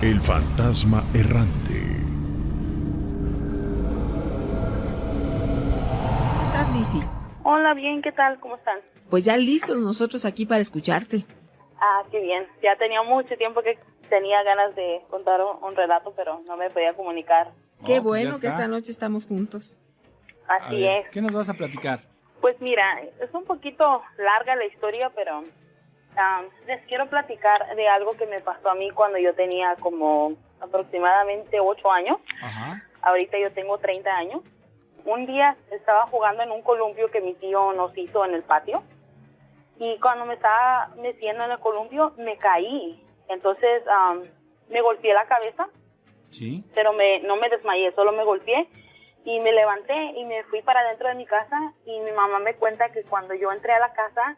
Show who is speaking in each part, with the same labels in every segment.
Speaker 1: El fantasma errante.
Speaker 2: ¿Estás, Lizzy?
Speaker 3: Hola, bien, ¿qué tal? ¿Cómo están?
Speaker 2: Pues ya listos nosotros aquí para escucharte.
Speaker 3: Ah, qué bien. Ya tenía mucho tiempo que tenía ganas de contar un relato, pero no me podía comunicar.
Speaker 2: Qué
Speaker 4: pues
Speaker 2: bueno
Speaker 4: ya
Speaker 2: que
Speaker 4: está.
Speaker 2: esta noche estamos juntos.
Speaker 4: A
Speaker 3: Así
Speaker 4: ver,
Speaker 3: es.
Speaker 4: ¿qué nos vas a platicar?
Speaker 3: Pues mira, es un poquito larga la historia, pero les quiero platicar de algo que me pasó a mí cuando yo tenía como aproximadamente 8 años.
Speaker 4: Ajá.
Speaker 3: Ahorita yo tengo 30 años. Un día estaba jugando en un columpio que mi tío nos hizo en el patio. Y cuando me estaba metiendo en el columpio, me caí. Entonces, me golpeé la cabeza,
Speaker 4: Sí.
Speaker 3: pero no me desmayé, solo me golpeé. Y me levanté y me fui para dentro de mi casa. Y mi mamá me cuenta que cuando yo entré a la casa,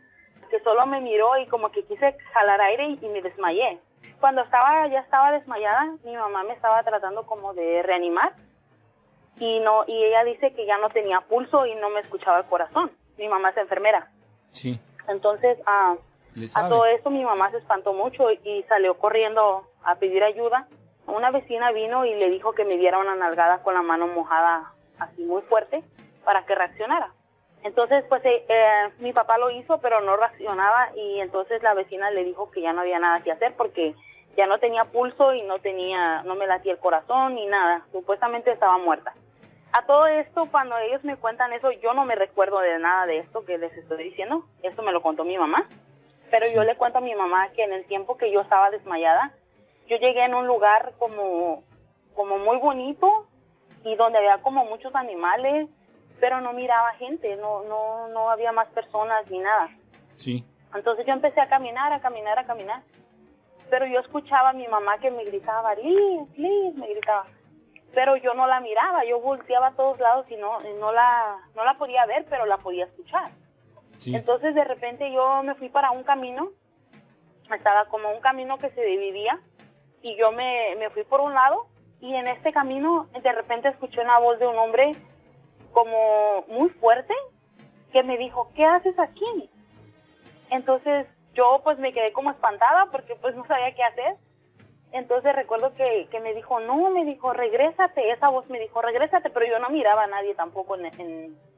Speaker 3: que solo me miró y como que quise jalar aire y me desmayé. Cuando ya estaba desmayada, mi mamá me estaba tratando como de reanimar. Y ella dice que ya no tenía pulso y no me escuchaba el corazón. Mi mamá es enfermera.
Speaker 4: Sí.
Speaker 3: Entonces,
Speaker 4: Le
Speaker 3: a
Speaker 4: sabe.
Speaker 3: todo esto mi mamá se espantó mucho y salió corriendo a pedir ayuda. Una vecina vino y le dijo que me diera una nalgada con la mano mojada así muy fuerte para que reaccionara. Entonces, pues mi papá lo hizo, pero no reaccionaba, y entonces la vecina le dijo que ya no había nada que hacer porque ya no tenía pulso y no me latía el corazón ni nada. Supuestamente estaba muerta. A todo esto, cuando ellos me cuentan eso, yo no me recuerdo de nada de esto que les estoy diciendo. Esto me lo contó mi mamá. Pero yo le cuento a mi mamá que en el tiempo que yo estaba desmayada, yo llegué en un lugar como muy bonito y donde había como muchos animales, pero no miraba gente, no había más personas ni nada.
Speaker 4: Sí.
Speaker 3: Entonces yo empecé a caminar, pero yo escuchaba a mi mamá que me gritaba, Liz, me gritaba. Pero yo no la miraba, yo volteaba a todos lados y no la podía ver, pero la podía escuchar.
Speaker 4: Sí.
Speaker 3: Entonces de repente yo me fui para un camino, estaba como un camino que se dividía, y yo me fui por un lado, y en este camino de repente escuché una voz de un hombre como muy fuerte que me dijo, ¿qué haces aquí? Entonces yo pues me quedé como espantada porque pues no sabía qué hacer. Entonces recuerdo que me dijo, regrésate. Esa voz me dijo, regrésate, pero yo no miraba a nadie tampoco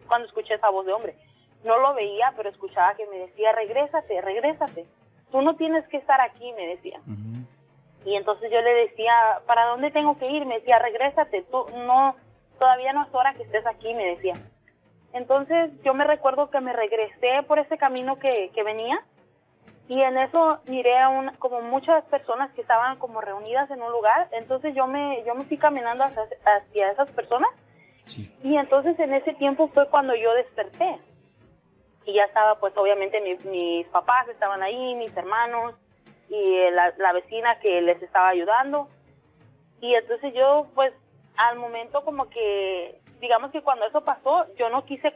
Speaker 3: cuando escuché esa voz de hombre. No lo veía, pero escuchaba que me decía, regrésate. Tú no tienes que estar aquí, me decía.
Speaker 4: Uh-huh.
Speaker 3: Y entonces yo le decía, ¿para dónde tengo que ir? Me decía, regrésate, todavía no es hora que estés aquí, me decía. Entonces yo me recuerdo que me regresé por ese camino que venía. Y en eso miré como muchas personas que estaban como reunidas en un lugar. Entonces yo me fui caminando hacia esas personas.
Speaker 4: Sí.
Speaker 3: Y entonces en ese tiempo fue cuando yo desperté. Y ya estaba, pues obviamente mis papás estaban ahí, mis hermanos y la vecina que les estaba ayudando. Y entonces yo, pues al momento como que, digamos que cuando eso pasó, yo no quise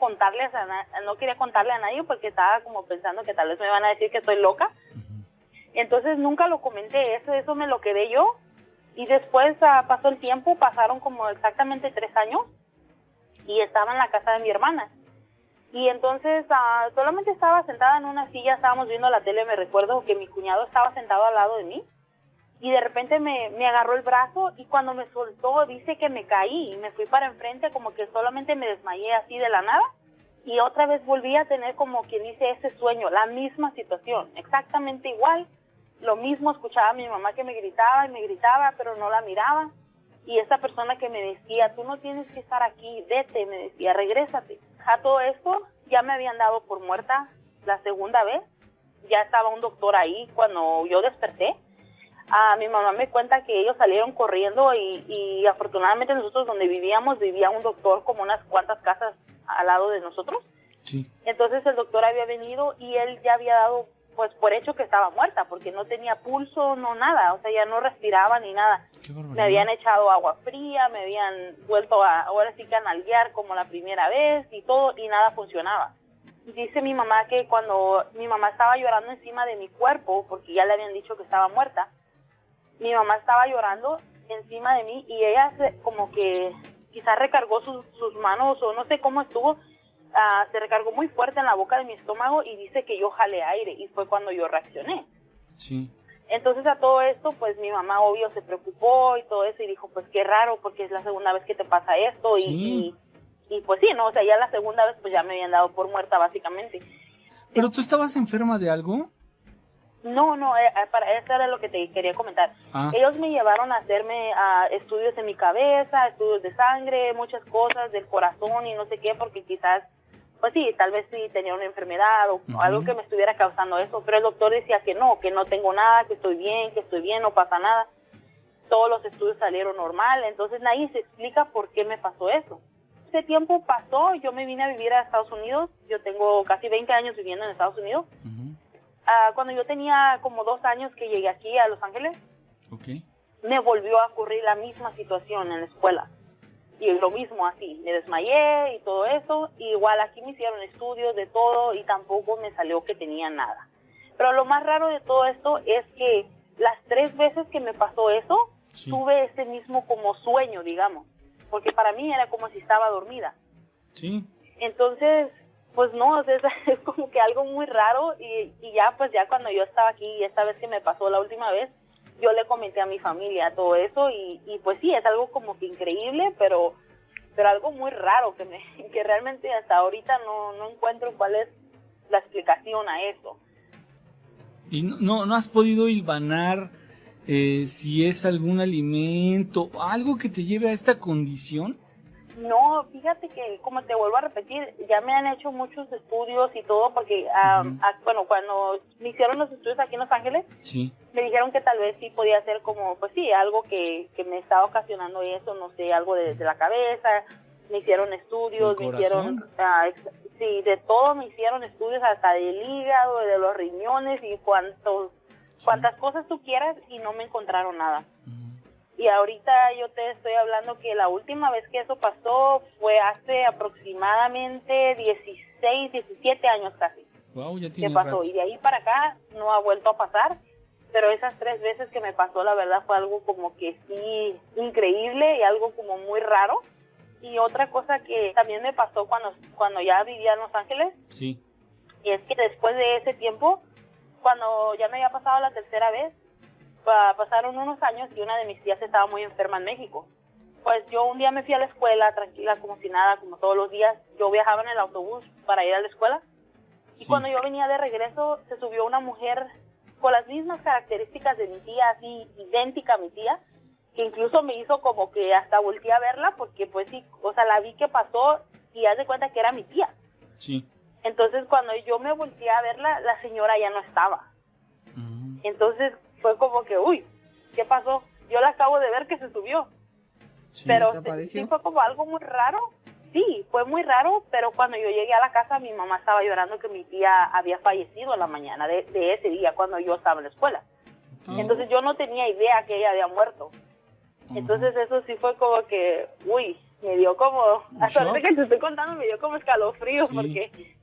Speaker 3: no quería contarle a nadie porque estaba como pensando que tal vez me iban a decir que estoy loca.
Speaker 4: Uh-huh.
Speaker 3: Entonces nunca lo comenté, eso me lo quedé yo. Y después pasó el tiempo, pasaron como exactamente 3 años y estaba en la casa de mi hermana. Y entonces solamente estaba sentada en una silla, estábamos viendo la tele, me recuerdo que mi cuñado estaba sentado al lado de mí. Y de repente me agarró el brazo y cuando me soltó dice que me caí y me fui para enfrente, como que solamente me desmayé así de la nada. Y otra vez volví a tener como quien dice ese sueño, la misma situación, exactamente igual. Lo mismo, escuchaba a mi mamá que me gritaba, pero no la miraba. Y esa persona que me decía, tú no tienes que estar aquí, vete, me decía, regrésate. A todo esto ya me habían dado por muerta la segunda vez. Ya estaba un doctor ahí cuando yo desperté. Mi mamá me cuenta que ellos salieron corriendo y afortunadamente nosotros donde vivíamos vivía un doctor como unas cuantas casas al lado de nosotros.
Speaker 4: Sí.
Speaker 3: Entonces el doctor había venido y él ya había dado pues por hecho que estaba muerta porque no tenía pulso, no nada, o sea, ya no respiraba ni nada.
Speaker 4: Qué barbaridad.
Speaker 3: Me habían echado agua fría, me habían vuelto ahora sí que a nalguear como la primera vez y todo y nada funcionaba. Dice mi mamá que cuando mi mamá estaba llorando encima de mi cuerpo porque ya le habían dicho que estaba muerta, mi mamá estaba llorando encima de mí y ella como que quizás recargó sus manos o no sé cómo estuvo, se recargó muy fuerte en la boca de mi estómago y dice que yo jalé aire y fue cuando yo reaccioné.
Speaker 4: Sí.
Speaker 3: Entonces a todo esto, pues mi mamá obvio se preocupó y todo eso y dijo, pues qué raro, porque es la segunda vez que te pasa esto
Speaker 4: Sí.
Speaker 3: y pues sí, ¿no? O sea, ya la segunda vez pues ya me habían dado por muerta básicamente.
Speaker 4: ¿Pero tú estabas enferma de algo?
Speaker 3: No, para eso era lo que te quería comentar.
Speaker 4: Ah.
Speaker 3: Ellos me llevaron a hacerme estudios en mi cabeza, estudios de sangre, muchas cosas del corazón y no sé qué, porque quizás, pues sí, tal vez sí tenía una enfermedad o algo que me estuviera causando eso, pero el doctor decía que no tengo nada, que estoy bien, no pasa nada. Todos los estudios salieron normal, entonces nadie se explica por qué me pasó eso. Ese tiempo pasó, yo me vine a vivir a Estados Unidos, yo tengo casi 20 años viviendo en Estados Unidos. Cuando yo tenía como 2 años que llegué aquí a Los Ángeles, me volvió a ocurrir la misma situación en la escuela. Y lo mismo así, me desmayé y todo eso. Y igual aquí me hicieron estudios de todo y tampoco me salió que tenía nada. Pero lo más raro de todo esto es que las 3 veces que me pasó eso, tuve ese mismo como sueño, digamos. Porque para mí era como si estaba dormida.
Speaker 4: Sí.
Speaker 3: Entonces, pues no, o sea, es como que algo muy raro y ya pues ya cuando yo estaba aquí y esta vez que me pasó la última vez, yo le comenté a mi familia todo eso y pues sí, es algo como que increíble, pero algo muy raro que realmente hasta ahorita no encuentro cuál es la explicación a eso.
Speaker 4: ¿Y no has podido hilvanar si es algún alimento, algo que te lleve a esta condición?
Speaker 3: No, fíjate que, como te vuelvo a repetir, ya me han hecho muchos estudios y todo, porque, bueno, cuando me hicieron los estudios aquí en Los Ángeles, me dijeron que tal vez sí podía ser como, pues sí, algo que me estaba ocasionando eso, no sé, algo de la cabeza. Me hicieron estudios, me hicieron, sí, de todo me hicieron estudios, hasta del hígado, de los riñones y cuantas cosas tú quieras y no me encontraron nada. Y ahorita yo te estoy hablando que la última vez que eso pasó fue hace aproximadamente 16, 17 años casi.
Speaker 4: Wow, ya tiene
Speaker 3: que pasó.
Speaker 4: rato.
Speaker 3: Y de ahí para acá no ha vuelto a pasar, pero esas 3 veces que me pasó, la verdad fue algo como que sí, increíble y algo como muy raro. Y otra cosa que también me pasó cuando ya vivía en Los Ángeles,
Speaker 4: sí,
Speaker 3: y es que después de ese tiempo, cuando ya me había pasado la tercera vez, pasaron unos años y una de mis tías estaba muy enferma en México. Pues yo un día me fui a la escuela tranquila, como si nada, como todos los días. Yo viajaba en el autobús para ir a la escuela. Y cuando yo venía de regreso, se subió una mujer con las mismas características de mi tía, así idéntica a mi tía, que incluso me hizo como que hasta volteé a verla, porque pues sí, o sea, la vi que pasó y haz de cuenta que era mi tía.
Speaker 4: Sí.
Speaker 3: Entonces cuando yo me volteé a verla, la señora ya no estaba. Entonces fue como que, uy, ¿qué pasó? Yo la acabo de ver que se subió.
Speaker 4: Sí.
Speaker 3: Pero sí fue como algo muy raro. Sí, fue muy raro, pero cuando yo llegué a la casa, mi mamá estaba llorando que mi tía había fallecido en la mañana de ese día cuando yo estaba en la escuela. Entonces yo no tenía idea que ella había muerto. Entonces eso sí fue como que, uy, me dio como, hasta ahorita que te estoy contando me dio como escalofrío, porque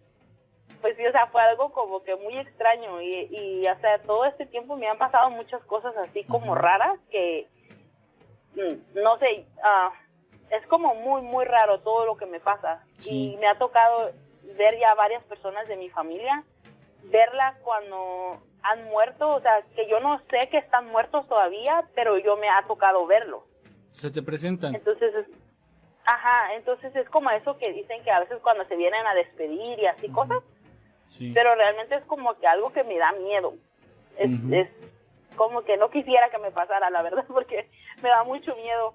Speaker 3: pues sí, o sea, fue algo como que muy extraño y o sea, todo este tiempo me han pasado muchas cosas así como raras que, no sé, es como muy, muy raro todo lo que me pasa. Y me ha tocado ver ya varias personas de mi familia, verlas cuando han muerto, o sea, que yo no sé que están muertos todavía, pero yo me ha tocado verlos.
Speaker 4: Se te presentan.
Speaker 3: Entonces, entonces es como eso que dicen que a veces cuando se vienen a despedir y así cosas, pero realmente es como que algo que me da miedo. Es como que no quisiera que me pasara, la verdad, porque me da mucho miedo.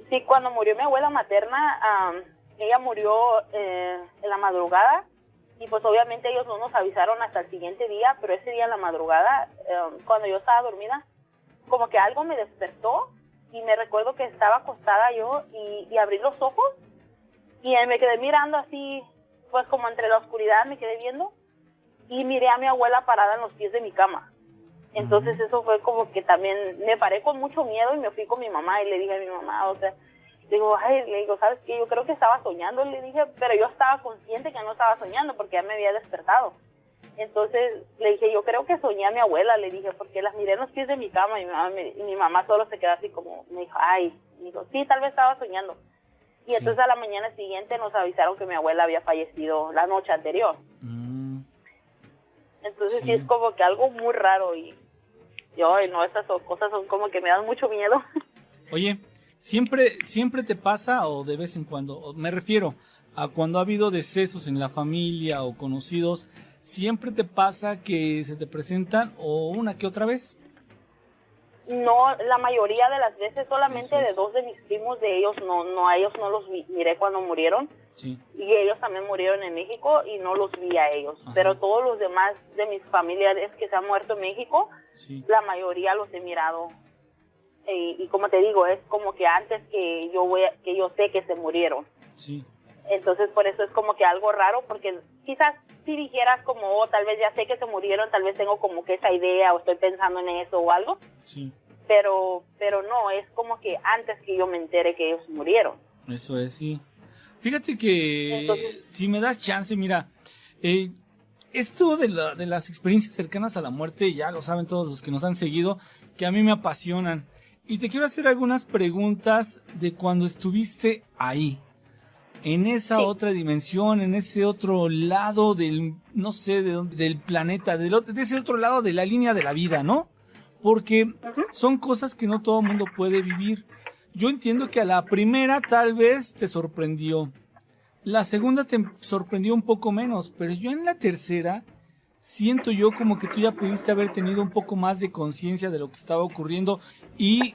Speaker 3: Sí, cuando murió mi abuela materna, ella murió en la madrugada y pues obviamente ellos no nos avisaron hasta el siguiente día, pero ese día en la madrugada, cuando yo estaba dormida, como que algo me despertó y me recuerdo que estaba acostada yo y abrí los ojos y me quedé mirando así, pues como entre la oscuridad me quedé viendo y miré a mi abuela parada en los pies de mi cama. Entonces eso fue como que también me paré con mucho miedo y me fui con mi mamá y le dije a mi mamá, o sea, le digo, ¿sabes qué? Yo creo que estaba soñando, le dije, pero yo estaba consciente que no estaba soñando porque ya me había despertado. Entonces le dije, yo creo que soñé a mi abuela, le dije, porque las miré en los pies de mi cama y mi mamá solo se quedó así como, me dijo, sí, tal vez estaba soñando. Y entonces a la mañana siguiente nos avisaron que mi abuela había fallecido la noche anterior. Entonces sí es como que algo muy raro y Yo, no, esas cosas son como que me dan mucho miedo.
Speaker 4: Oye, ¿siempre te pasa o de vez en cuando? Me refiero a cuando ha habido decesos en la familia o conocidos, ¿siempre te pasa que se te presentan o una que otra vez?
Speaker 3: No, la mayoría de las veces solamente
Speaker 4: Eso es.
Speaker 3: de 2 de mis primos, de ellos no, a ellos no los miré cuando murieron.
Speaker 4: Sí.
Speaker 3: Y ellos también murieron en México y no los vi a ellos.
Speaker 4: Ajá.
Speaker 3: Pero todos los demás de mis familiares que se han muerto en México,
Speaker 4: Sí.
Speaker 3: la mayoría los he mirado. Y como te digo, es como que antes que yo sé que se murieron.
Speaker 4: Sí.
Speaker 3: Entonces por eso es como que algo raro, porque quizás si dijeras como, oh, tal vez ya sé que se murieron, tal vez tengo como que esa idea o estoy pensando en eso o algo.
Speaker 4: Sí.
Speaker 3: Pero no, es como que antes que yo me entere que ellos murieron.
Speaker 4: Eso es, sí. Fíjate que
Speaker 3: Entonces,
Speaker 4: si me das chance, mira, esto de las experiencias cercanas a la muerte, ya lo saben todos los que nos han seguido, que a mí me apasionan. Y te quiero hacer algunas preguntas de cuando estuviste ahí, en esa
Speaker 3: Sí.
Speaker 4: otra dimensión, en ese otro lado del, no sé, del planeta, de ese otro lado de la línea de la vida, ¿no? Porque son cosas que no todo el mundo puede vivir. Yo entiendo que a la primera tal vez te sorprendió. La segunda te sorprendió un poco menos, pero yo en la tercera siento yo como que tú ya pudiste haber tenido un poco más de conciencia de lo que estaba ocurriendo y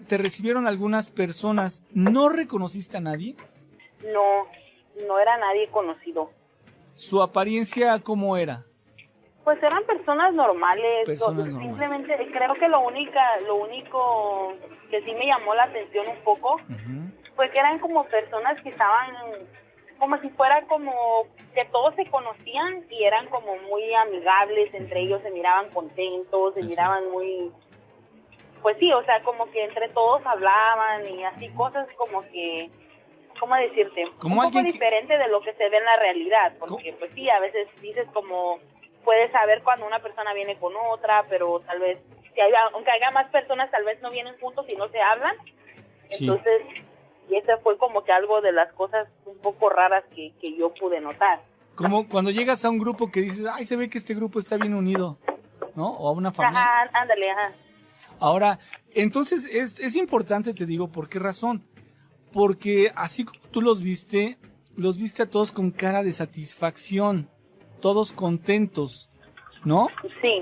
Speaker 4: te recibieron algunas personas. ¿No reconociste a nadie?
Speaker 3: no era nadie conocido.
Speaker 4: ¿Su apariencia cómo era?
Speaker 3: Pues eran personas normales.
Speaker 4: Personas normales.
Speaker 3: Simplemente creo que lo único que sí me llamó la atención un poco fue que eran como personas que estaban como si fuera como que todos se conocían y eran como muy amigables entre ellos, se miraban contentos, se
Speaker 4: Eso
Speaker 3: miraban
Speaker 4: es.
Speaker 3: muy, pues sí, o sea, como que entre todos hablaban y así cosas como que, ¿cómo decirte?
Speaker 4: Como
Speaker 3: un poco
Speaker 4: alguien que-
Speaker 3: diferente de lo que se ve en la realidad, porque pues sí, a veces dices como, puedes saber cuando una persona viene con otra, pero tal vez, aunque haya más personas, tal vez no vienen juntos y no se hablan.
Speaker 4: Sí.
Speaker 3: Entonces, y eso fue como que algo de las cosas un poco raras que yo pude notar.
Speaker 4: Como cuando llegas a un grupo que dices, ay, se ve que este grupo está bien unido, ¿no? O a una familia.
Speaker 3: Ajá, ándale, ajá.
Speaker 4: Ahora, entonces es importante, te digo, ¿por qué razón? Porque así como tú los viste a todos con cara de satisfacción, todos contentos, ¿no?
Speaker 3: Sí.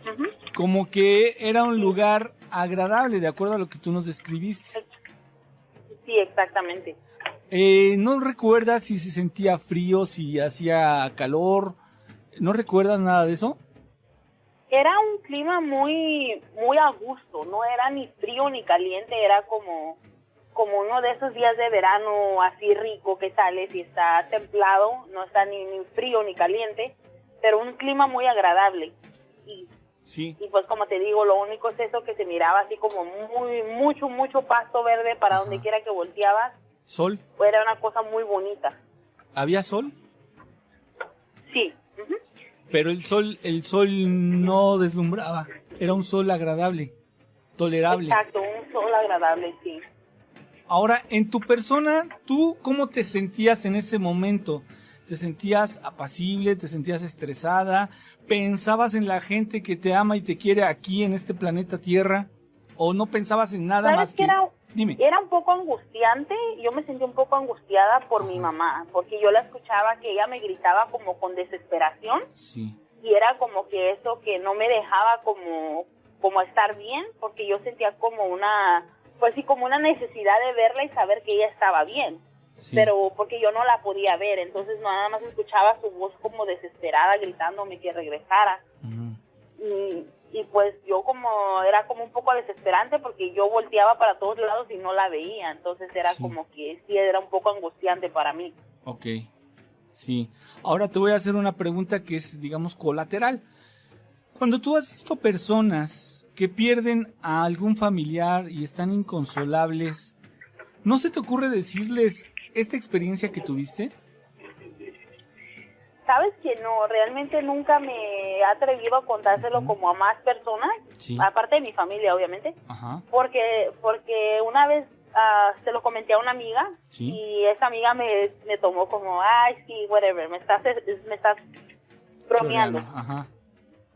Speaker 3: Ujú.
Speaker 4: Como que era un lugar agradable, de acuerdo a lo que tú nos describiste.
Speaker 3: Sí, exactamente.
Speaker 4: ¿No recuerdas si se sentía frío, si hacía calor? ¿No recuerdas nada de eso?
Speaker 3: Era un clima muy a gusto, no era ni frío ni caliente, era como uno de esos días de verano así rico que sales y está templado, no está ni frío ni caliente, pero un clima muy agradable.
Speaker 4: Sí.
Speaker 3: Y pues como te digo, lo único es eso que se miraba así como mucho pasto verde para
Speaker 4: Ajá.
Speaker 3: donde quiera que volteabas,
Speaker 4: ¿Sol?
Speaker 3: pues era una cosa muy bonita.
Speaker 4: ¿Había sol?
Speaker 3: Sí. Ujú.
Speaker 4: Pero el sol no deslumbraba. Era un sol agradable, tolerable.
Speaker 3: Exacto, un sol agradable, sí.
Speaker 4: Ahora, en tu persona, ¿tú cómo te sentías en ese momento? ¿Te sentías apacible? ¿Te sentías estresada? ¿Pensabas en la gente que te ama y te quiere aquí en este planeta Tierra? ¿O no pensabas en nada
Speaker 3: ¿Sabes
Speaker 4: más
Speaker 3: qué
Speaker 4: que...?
Speaker 3: era?
Speaker 4: Dime.
Speaker 3: Era un poco angustiante, yo me sentí un poco angustiada por mi
Speaker 4: Ajá.
Speaker 3: mamá, porque yo la escuchaba que ella me gritaba como con desesperación
Speaker 4: Sí.
Speaker 3: y era como que eso que no me dejaba como estar bien, porque yo sentía como como una necesidad de verla y saber que ella estaba bien,
Speaker 4: Sí.
Speaker 3: pero porque yo no la podía ver, entonces nada más escuchaba su voz como desesperada gritándome que regresara.
Speaker 4: Ujú.
Speaker 3: Y pues yo era como un poco desesperante porque yo volteaba para todos lados y no la veía, entonces era
Speaker 4: Sí.
Speaker 3: como que sí, era un poco angustiante para mí.
Speaker 4: Ok. Sí. Ahora te voy a hacer una pregunta que es, digamos, colateral. Cuando tú has visto personas que pierden a algún familiar y están inconsolables, ¿no se te ocurre decirles esta experiencia que tuviste?
Speaker 3: Sabes que no, realmente nunca me he atrevido a contárselo
Speaker 4: Ujú.
Speaker 3: como a más personas,
Speaker 4: Sí.
Speaker 3: aparte de mi familia obviamente,
Speaker 4: Ajá.
Speaker 3: porque una vez se lo comenté a una amiga
Speaker 4: Sí.
Speaker 3: y esa amiga me tomó como, ay sí, whatever, me estás bromeando.
Speaker 4: Chorreando. Ajá.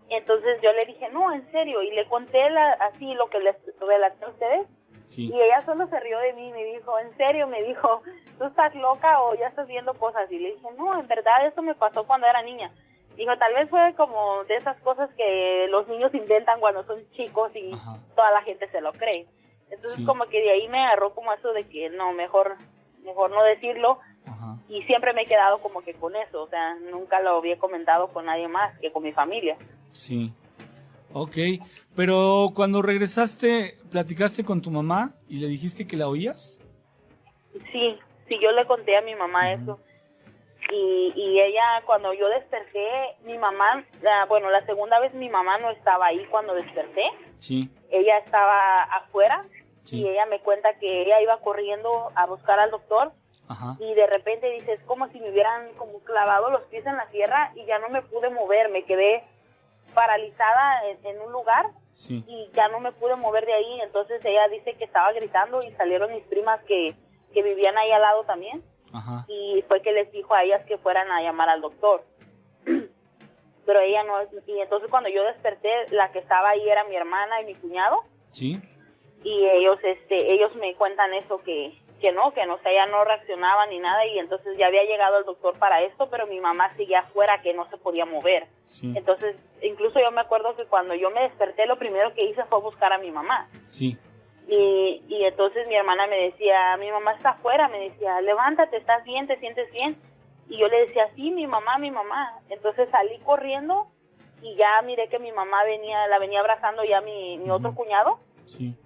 Speaker 3: Entonces yo le dije, no, en serio, y le conté así lo que les relaté a ustedes,
Speaker 4: Sí.
Speaker 3: y ella solo se rió de mí y me dijo, en serio, me dijo, ¿tú estás loca o ya estás viendo cosas? Y le dije, no, en verdad eso me pasó cuando era niña. Dijo, tal vez fue como de esas cosas que los niños inventan cuando son chicos y
Speaker 4: Ajá.
Speaker 3: toda la gente se lo cree. Entonces
Speaker 4: Sí.
Speaker 3: como que de ahí me agarró como eso de que no, mejor no decirlo.
Speaker 4: Ajá.
Speaker 3: Y siempre me he quedado como que con eso, o sea, nunca lo había comentado con nadie más que con mi familia.
Speaker 4: Sí. Ok, pero cuando regresaste, ¿platicaste con tu mamá y le dijiste que la oías?
Speaker 3: Sí, yo le conté a mi mamá eso. Y ella, cuando yo desperté, mi mamá, la segunda vez mi mamá no estaba ahí cuando desperté.
Speaker 4: Sí.
Speaker 3: Ella estaba afuera
Speaker 4: Sí.
Speaker 3: y ella me cuenta que ella iba corriendo a buscar al doctor.
Speaker 4: Ajá.
Speaker 3: Y de repente dice, es como si me hubieran como clavado los pies en la tierra y ya no me pude mover, me quedé paralizada en un lugar
Speaker 4: Sí.
Speaker 3: y ya no me pude mover de ahí. Entonces ella dice que estaba gritando y salieron mis primas que vivían ahí al lado también,
Speaker 4: Ajá.
Speaker 3: y fue que les dijo a ellas que fueran a llamar al doctor. Pero ella no, y entonces cuando yo desperté, la que estaba ahí era mi hermana y mi cuñado,
Speaker 4: Sí.
Speaker 3: y ellos me cuentan eso, que no, o sea, ella no reaccionaba ni nada, y entonces ya había llegado el doctor para esto, pero mi mamá seguía afuera, que no se podía mover.
Speaker 4: Sí.
Speaker 3: Entonces, incluso yo me acuerdo que cuando yo me desperté, lo primero que hice fue buscar a mi mamá.
Speaker 4: Sí.
Speaker 3: Y entonces mi hermana me decía, mi mamá está afuera, me decía, levántate, ¿estás bien? ¿Te sientes bien? Y yo le decía, sí, mi mamá. Entonces salí corriendo y ya miré que mi mamá la venía abrazando ya mi otro cuñado.
Speaker 4: Sí.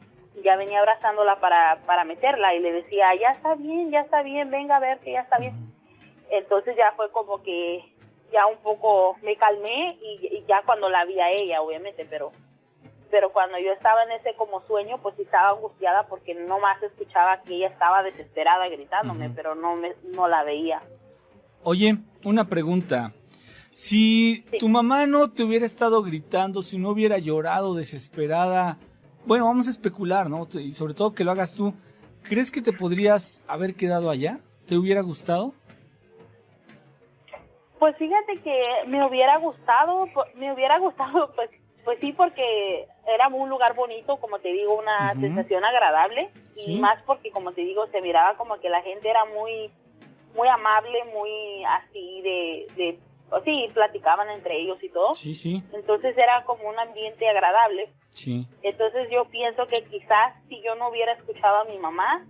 Speaker 3: Ya venía abrazándola para meterla y le decía, ya está bien, venga a ver que ya está bien. Entonces ya fue como que ya un poco me calmé y ya cuando la vi a ella, obviamente, pero cuando yo estaba en ese como sueño, pues sí estaba angustiada porque nomás escuchaba que ella estaba desesperada gritándome, pero no la veía.
Speaker 4: Oye, una pregunta. Si
Speaker 3: Sí.
Speaker 4: tu mamá no te hubiera estado gritando, si no hubiera llorado desesperada, bueno, vamos a especular, ¿no? Y sobre todo que lo hagas tú, ¿crees que te podrías haber quedado allá? ¿Te hubiera gustado?
Speaker 3: Pues fíjate que me hubiera gustado, pues sí, porque era un lugar bonito, como te digo, una sensación agradable,
Speaker 4: Sí.
Speaker 3: y más porque, como te digo, se miraba como que la gente era muy amable, muy así sí, platicaban entre ellos y todo.
Speaker 4: Sí, sí,
Speaker 3: Entonces era como un ambiente agradable.
Speaker 4: sí.
Speaker 3: Entonces yo pienso que quizás si yo no hubiera escuchado a mi mamá,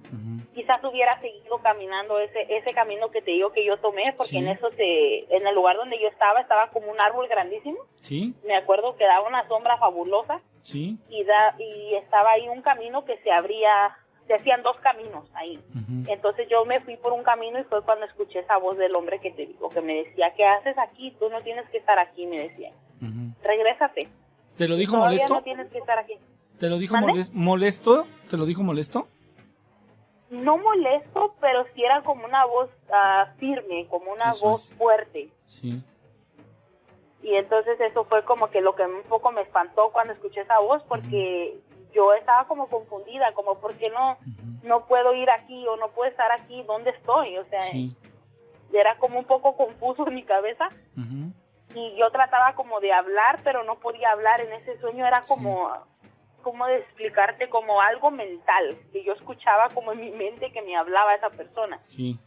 Speaker 3: quizás hubiera seguido caminando ese camino que te digo que yo tomé, porque
Speaker 4: Sí.
Speaker 3: en el lugar donde yo estaba como un árbol grandísimo.
Speaker 4: Sí,
Speaker 3: Me acuerdo que daba una sombra fabulosa
Speaker 4: sí.
Speaker 3: y estaba ahí un camino que se hacían dos caminos ahí. Entonces yo me fui por un camino y fue cuando escuché esa voz del hombre que te digo, que me decía, ¿qué haces aquí? Tú no tienes que estar aquí, me decía. Regrésate.
Speaker 4: ¿Te lo dijo
Speaker 3: Todavía
Speaker 4: molesto?
Speaker 3: no tienes que estar aquí.
Speaker 4: ¿Te lo dijo
Speaker 3: ¿Mande?
Speaker 4: molesto? ¿Te lo dijo molesto?
Speaker 3: No molesto, pero sí era como una voz firme, como una
Speaker 4: Eso
Speaker 3: voz
Speaker 4: es.
Speaker 3: fuerte.
Speaker 4: Sí.
Speaker 3: Y entonces eso fue como que lo que un poco me espantó cuando escuché esa voz, porque yo estaba como confundida, como ¿por qué no puedo ir aquí o no puedo estar aquí? ¿Dónde estoy? O sea,
Speaker 4: Sí.
Speaker 3: era como un poco confuso en mi cabeza. Y yo trataba como de hablar, pero no podía hablar. En ese sueño era como de explicarte, como algo mental, que yo escuchaba como en mi mente que me hablaba esa persona.
Speaker 4: Sí.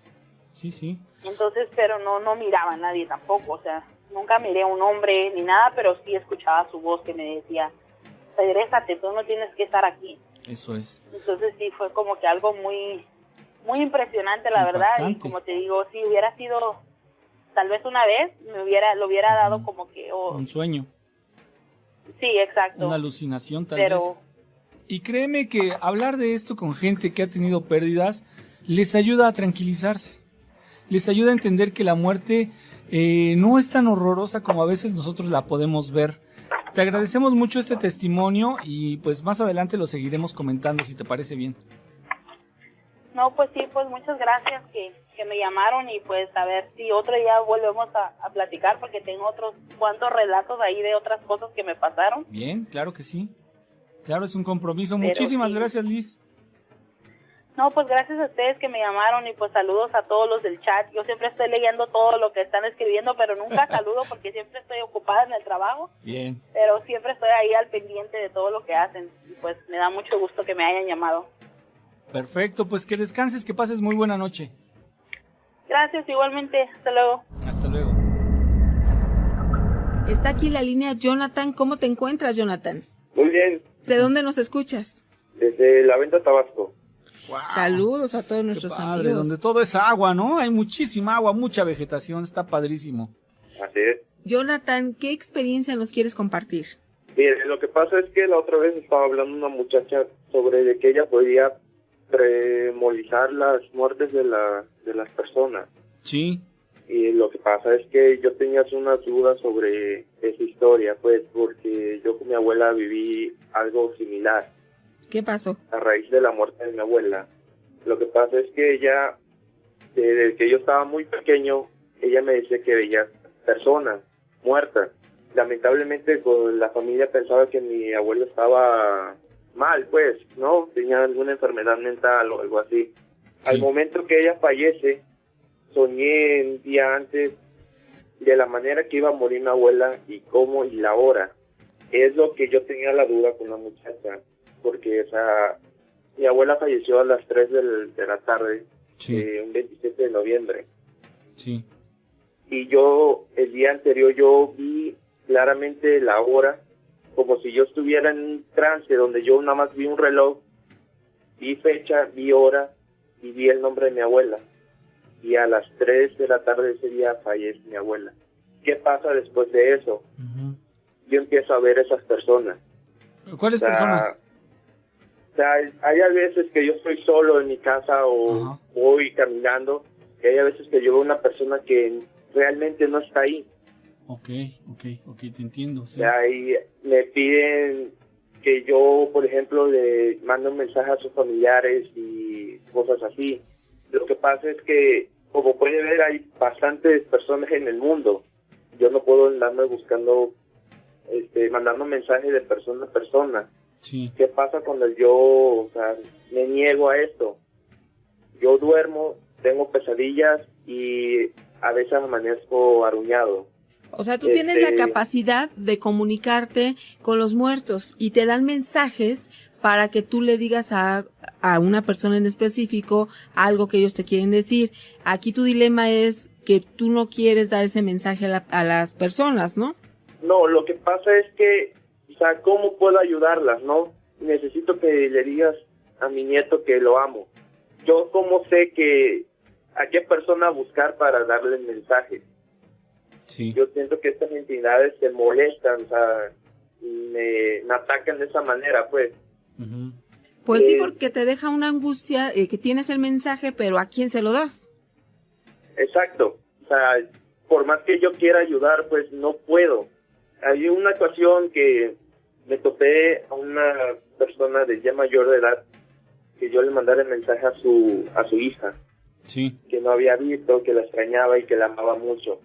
Speaker 4: Sí, sí.
Speaker 3: Entonces, pero no miraba a nadie tampoco, o sea, nunca miré a un hombre ni nada, pero sí escuchaba su voz que me decía, regrésate, tú no tienes que estar aquí.
Speaker 4: Eso es.
Speaker 3: Entonces sí, fue como que algo muy impresionante, la verdad, y
Speaker 4: Impactante.
Speaker 3: como te digo, si hubiera sido tal vez una vez, lo hubiera dado como que,
Speaker 4: Un sueño,
Speaker 3: sí, exacto,
Speaker 4: una alucinación tal
Speaker 3: pero
Speaker 4: vez. Y créeme que hablar de esto con gente que ha tenido pérdidas les ayuda a tranquilizarse. Les ayuda a entender que la muerte no es tan horrorosa como a veces nosotros la podemos ver. Te agradecemos mucho este testimonio y pues más adelante lo seguiremos comentando si te parece bien.
Speaker 3: no, pues sí, pues muchas gracias que me llamaron, y pues a ver si otro día volvemos a platicar, porque tengo otros cuantos relatos ahí de otras cosas que me pasaron.
Speaker 4: Bien, claro que sí. Claro, es un compromiso.
Speaker 3: Pero
Speaker 4: Muchísimas
Speaker 3: sí.
Speaker 4: gracias, Liz.
Speaker 3: No, pues gracias a ustedes que me llamaron y pues saludos a todos los del chat. Yo siempre estoy leyendo todo lo que están escribiendo, pero nunca saludo porque siempre estoy ocupada en el trabajo.
Speaker 4: Bien.
Speaker 3: Pero siempre estoy ahí al pendiente de todo lo que hacen y pues me da mucho gusto que me hayan llamado.
Speaker 4: Perfecto, pues que descanses, que pases muy buena noche.
Speaker 3: Gracias, igualmente. Hasta luego.
Speaker 4: Hasta luego.
Speaker 2: Está aquí la línea Jonathan. ¿Cómo te encuentras, Jonathan?
Speaker 5: Muy bien,
Speaker 2: ¿De dónde nos escuchas?
Speaker 5: desde La Venta, Tabasco.
Speaker 4: Wow.
Speaker 2: Saludos a todos
Speaker 4: Qué
Speaker 2: nuestros
Speaker 4: padre,
Speaker 2: amigos.
Speaker 4: donde todo es agua, ¿no? Hay muchísima agua, mucha vegetación, está padrísimo.
Speaker 5: Así es.
Speaker 2: Jonathan, ¿qué experiencia nos quieres compartir?
Speaker 5: Mire, lo que pasa es que la otra vez estaba hablando una muchacha sobre de que ella podía premolizar las muertes de las personas.
Speaker 4: Sí,
Speaker 5: Y lo que pasa es que yo tenía unas dudas sobre esa historia, pues, porque yo con mi abuela viví algo similar
Speaker 2: ¿Qué pasó?
Speaker 5: a raíz de la muerte de mi abuela. Lo que pasa es que ella, desde que yo estaba muy pequeño, ella me decía que veía personas muertas. Lamentablemente, con la familia pensaba que mi abuelo estaba mal, pues, ¿no? Tenía alguna enfermedad mental o algo así. Al momento que ella fallece, soñé un día antes de la manera que iba a morir mi abuela y cómo y la hora. Es lo que yo tenía la duda con la muchacha, porque, o sea, mi abuela falleció a las 3 de la tarde,
Speaker 4: sí,
Speaker 5: un 27 de noviembre.
Speaker 4: sí.
Speaker 5: Y yo, el día anterior, yo vi claramente la hora, como si yo estuviera en un trance donde yo nada más vi un reloj, vi fecha, vi hora y vi el nombre de mi abuela. Y a las 3 de la tarde ese día fallece mi abuela. ¿Qué pasa después de eso?
Speaker 4: Ujú.
Speaker 5: Yo empiezo a ver esas personas.
Speaker 4: ¿Cuáles
Speaker 5: O sea,
Speaker 4: personas?
Speaker 5: O sea, hay a veces que yo estoy solo en mi casa o
Speaker 4: Ajá.
Speaker 5: voy caminando, y hay a veces que yo veo una persona que realmente no está ahí.
Speaker 4: Ok, te entiendo, sí.
Speaker 5: O sea, y me piden que yo, por ejemplo, le mando un mensaje a sus familiares y cosas así. Lo que pasa es que, como puede ver, hay bastantes personas en el mundo. Yo no puedo andarme buscando, mandando mensajes de persona a persona.
Speaker 4: Sí,
Speaker 5: ¿Qué pasa cuando yo, o sea, me niego a esto? Yo duermo, tengo pesadillas y a veces amanezco aruñado.
Speaker 2: O sea, tú tienes la capacidad de comunicarte con los muertos y te dan mensajes para que tú le digas a una persona en específico algo que ellos te quieren decir. Aquí tu dilema es que tú no quieres dar ese mensaje a las personas, ¿no?
Speaker 5: No, lo que pasa es que, o sea, ¿cómo puedo ayudarlas, no? Necesito que le digas a mi nieto que lo amo. Yo, ¿cómo sé que a qué persona buscar para darle el mensaje?
Speaker 4: sí.
Speaker 5: Yo siento que estas entidades se molestan, o sea, me atacan de esa manera, pues.
Speaker 4: Ujú.
Speaker 2: Pues sí, porque te deja una angustia que tienes el mensaje, pero ¿a quién se lo das?
Speaker 5: Exacto. O sea, por más que yo quiera ayudar, pues no puedo. Hay una ocasión que me topé a una persona de ya mayor de edad que yo le mandara el mensaje a su hija,
Speaker 4: Sí,
Speaker 5: que no había visto, que la extrañaba y que la amaba mucho.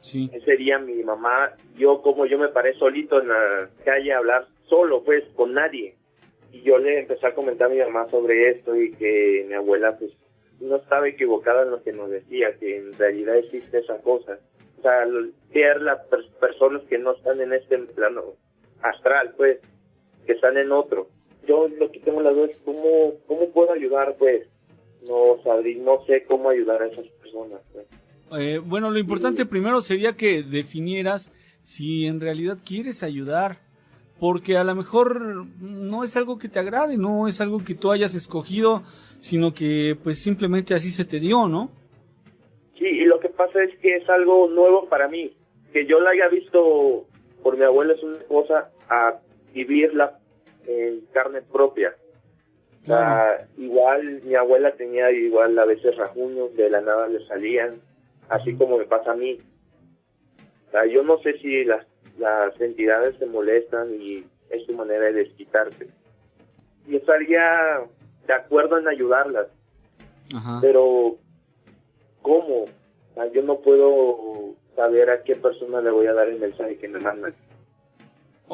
Speaker 4: sí,
Speaker 5: Ese día mi mamá, yo me paré solito en la calle a hablar solo, pues, con nadie. Y yo le empecé a comentar a mi mamá sobre esto y que mi abuela, pues, no estaba equivocada en lo que nos decía, que en realidad existe esa cosa. O sea, ver las personas que no están en este plano astral, pues, que están en otro. Yo lo que tengo la duda es cómo puedo ayudar, pues. No sé cómo ayudar a esas personas, pues.
Speaker 4: Bueno, lo importante primero sería que definieras si en realidad quieres ayudar, porque a lo mejor no es algo que te agrade, no es algo que tú hayas escogido, sino que pues simplemente así se te dio, ¿no?
Speaker 5: Sí, y lo que pasa es que es algo nuevo para mí. Que yo la haya visto por mi abuelo es una cosa, a vivirla en carne propia. O sea, igual mi abuela tenía igual a veces rajuños, de la nada le salían, así como me pasa a mí. O sea, yo no sé si las entidades se molestan y es su manera de desquitarse. Yo estaría de acuerdo en ayudarlas,
Speaker 4: Ajá.
Speaker 5: pero ¿cómo? O sea, yo no puedo saber a qué persona le voy a dar el mensaje que me mandan.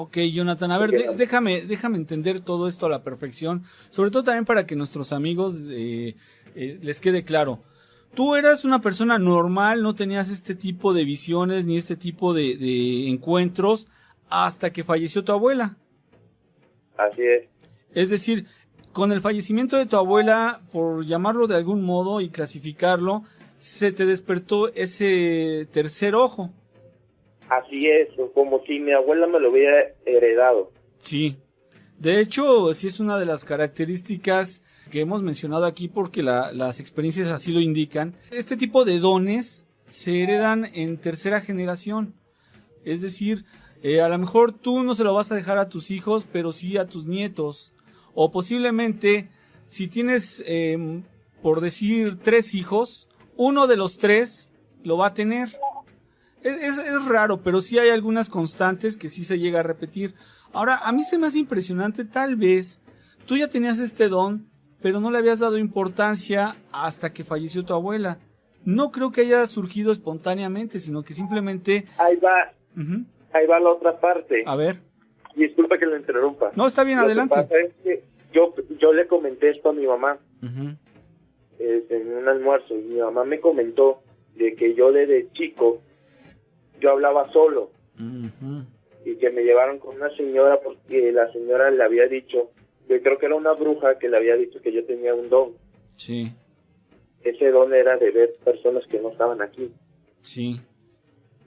Speaker 4: Ok, Jonathan, a ver, déjame entender todo esto a la perfección, sobre todo también para que nuestros amigos les quede claro. Tú eras una persona normal, no tenías este tipo de visiones ni este tipo de encuentros hasta que falleció tu abuela.
Speaker 5: Así es.
Speaker 4: Es decir, con el fallecimiento de tu abuela, por llamarlo de algún modo y clasificarlo, se te despertó ese tercer ojo.
Speaker 5: Así es, como si mi abuela me lo hubiera heredado.
Speaker 4: Sí. De hecho, sí es una de las características que hemos mencionado aquí porque las experiencias así lo indican. Este tipo de dones se heredan en tercera generación. Es decir, a lo mejor tú no se lo vas a dejar a tus hijos, pero sí a tus nietos. O posiblemente, si tienes, por decir, 3 hijos, uno de los 3 lo va a tener. Es raro, pero sí hay algunas constantes que sí se llega a repetir. Ahora, a mí se me hace impresionante, tal vez tú ya tenías este don, pero no le habías dado importancia hasta que falleció tu abuela. No creo que haya surgido espontáneamente, sino que simplemente...
Speaker 5: Ahí va, ahí va la otra parte.
Speaker 4: A ver.
Speaker 5: Disculpa que lo interrumpa.
Speaker 4: No, está bien,
Speaker 5: Lo
Speaker 4: adelante.
Speaker 5: que pasa es que yo le comenté esto a mi mamá en un almuerzo, y mi mamá me comentó de que yo desde chico, yo hablaba solo. Y que me llevaron con una señora porque la señora le había dicho, yo creo que era una bruja que le había dicho que yo tenía un don.
Speaker 4: Sí.
Speaker 5: Ese don era de ver personas que no estaban aquí.
Speaker 4: Sí.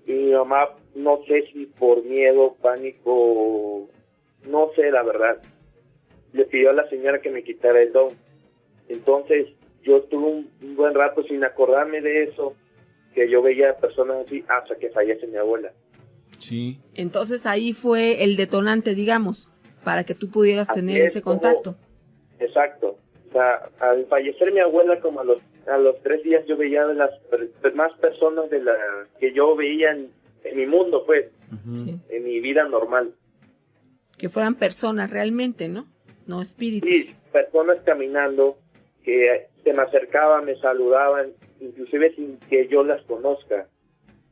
Speaker 5: Y mi mamá, no sé si por miedo, pánico, no sé la verdad, le pidió a la señora que me quitara el don. Entonces yo estuve un buen rato sin acordarme de eso, que yo veía personas así hasta que fallece mi abuela.
Speaker 4: Sí.
Speaker 2: Entonces ahí fue el detonante, digamos, para que tú pudieras
Speaker 5: Así
Speaker 2: tener
Speaker 5: es,
Speaker 2: ese contacto.
Speaker 5: Exacto. O sea, al fallecer mi abuela, como a los 3 días, yo veía de las más personas de la que yo veía en mi mundo, pues,
Speaker 2: Sí.
Speaker 5: en mi vida normal.
Speaker 2: Que fueran personas realmente, ¿no? No espíritus.
Speaker 5: Sí, personas caminando que se me acercaban, me saludaban, inclusive sin que yo las conozca.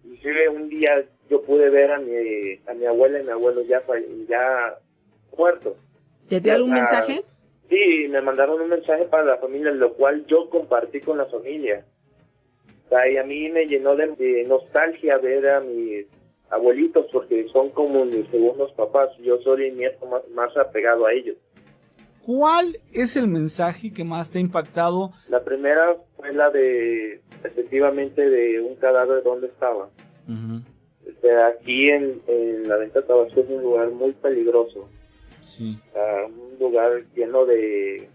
Speaker 5: Inclusive un día yo pude ver a mi abuela y mi abuelo ya muertos.
Speaker 2: ¿Te dio algún
Speaker 5: O sea,
Speaker 2: mensaje?
Speaker 5: Sí, me mandaron un mensaje para la familia, lo cual yo compartí con la familia. O sea, y a mí me llenó de nostalgia ver a mis abuelitos, porque son como mis segundos papás. Yo soy el nieto más apegado a ellos.
Speaker 4: ¿Cuál es el mensaje que más te ha impactado?
Speaker 5: La primera fue la de, efectivamente, de un cadáver donde estaba. Aquí en la Venta Tabasco es un lugar muy peligroso.
Speaker 4: Sí.
Speaker 5: Un lugar lleno de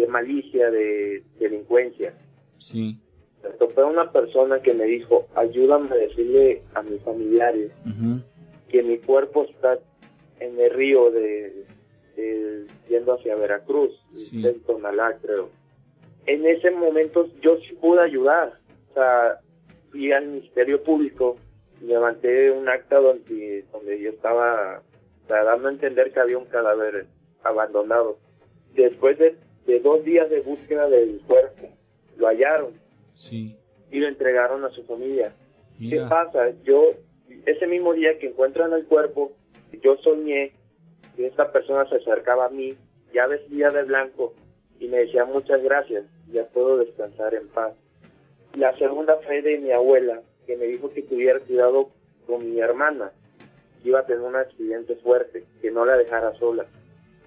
Speaker 5: malicia, de delincuencia.
Speaker 4: Sí.
Speaker 5: Me topé a una persona que me dijo, ayúdame a decirle a mis familiares que mi cuerpo está en el río yendo hacia Veracruz,
Speaker 4: Sí.
Speaker 5: en Tonalá, creo. En ese momento yo sí pude ayudar. O sea, fui al Ministerio Público, levanté un acta donde yo estaba, o sea, dando a entender que había un cadáver abandonado. Después de 2 días de búsqueda del cuerpo, lo hallaron.
Speaker 4: Sí.
Speaker 5: Y lo entregaron a su familia.
Speaker 4: Mira.
Speaker 5: ¿Qué pasa? Ese mismo día que encuentran el cuerpo, yo soñé que esta persona se acercaba a mí, ya vestida de blanco, y me decía muchas gracias, ya puedo descansar en paz. La segunda fue de mi abuela, que me dijo que tuviera cuidado con mi hermana, que iba a tener un accidente fuerte, que no la dejara sola.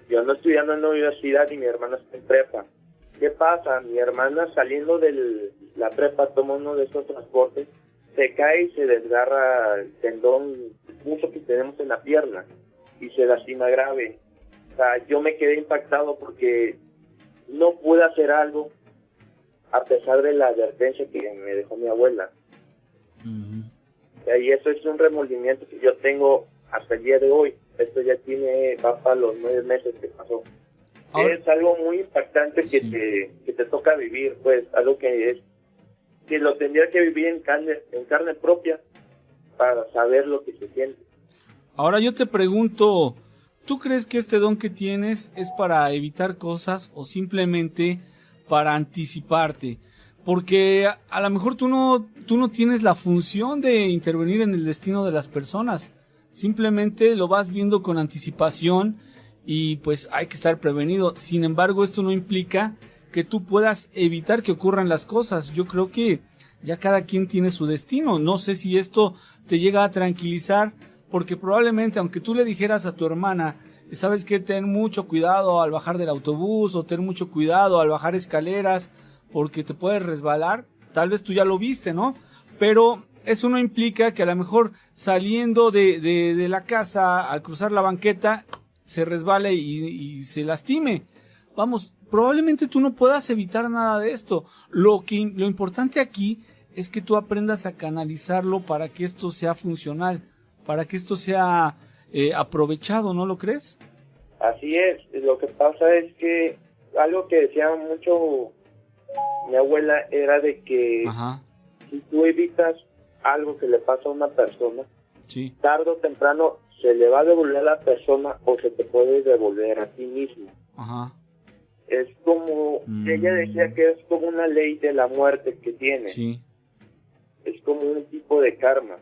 Speaker 5: Yo ando estudiando en la universidad y mi hermana está en prepa. ¿Qué pasa? Mi hermana, saliendo de la prepa, toma uno de esos transportes, se cae y se desgarra el tendón mucho que tenemos en la pierna y se lastima grave. O sea, yo me quedé impactado porque no pude hacer algo a pesar de la advertencia que me dejó mi abuela. Y eso es un remordimiento que yo tengo hasta el día de hoy. Esto ya va para los 9 meses que pasó.
Speaker 4: Ahora,
Speaker 5: es algo muy impactante que,
Speaker 4: sí,
Speaker 5: que te toca vivir, pues, algo que lo tendría que vivir en carne propia para saber lo que se siente.
Speaker 4: ahora yo te pregunto, ¿tú crees que este don que tienes es para evitar cosas o simplemente para anticiparte? Porque a lo mejor tú no tienes la función de intervenir en el destino de las personas, simplemente lo vas viendo con anticipación y pues hay que estar prevenido. Sin embargo, esto no implica que tú puedas evitar que ocurran las cosas. Yo creo que ya cada quien tiene su destino. No sé si esto te llega a tranquilizar, porque probablemente aunque tú le dijeras a tu hermana, sabes que ten mucho cuidado al bajar del autobús o ten mucho cuidado al bajar escaleras porque te puedes resbalar, tal vez tú ya lo viste, ¿no? Pero eso no implica que a lo mejor saliendo de la casa, al cruzar la banqueta, se resbale y se lastime. Vamos, probablemente tú no puedas evitar nada de esto. Lo importante aquí es que tú aprendas a canalizarlo para que esto sea funcional, para que esto sea aprovechado, ¿no lo crees?
Speaker 5: Así es. Lo que pasa es que algo que decía mucho mi abuela era de que
Speaker 4: Ajá.
Speaker 5: si tú evitas algo que le pasa a una persona,
Speaker 4: Sí.
Speaker 5: tarde o temprano se le va a devolver a la persona o se te puede devolver a ti mismo.
Speaker 4: Ajá.
Speaker 5: Es como, ella decía que es como una ley de la muerte que tiene.
Speaker 4: Sí.
Speaker 5: Es como un tipo de karma.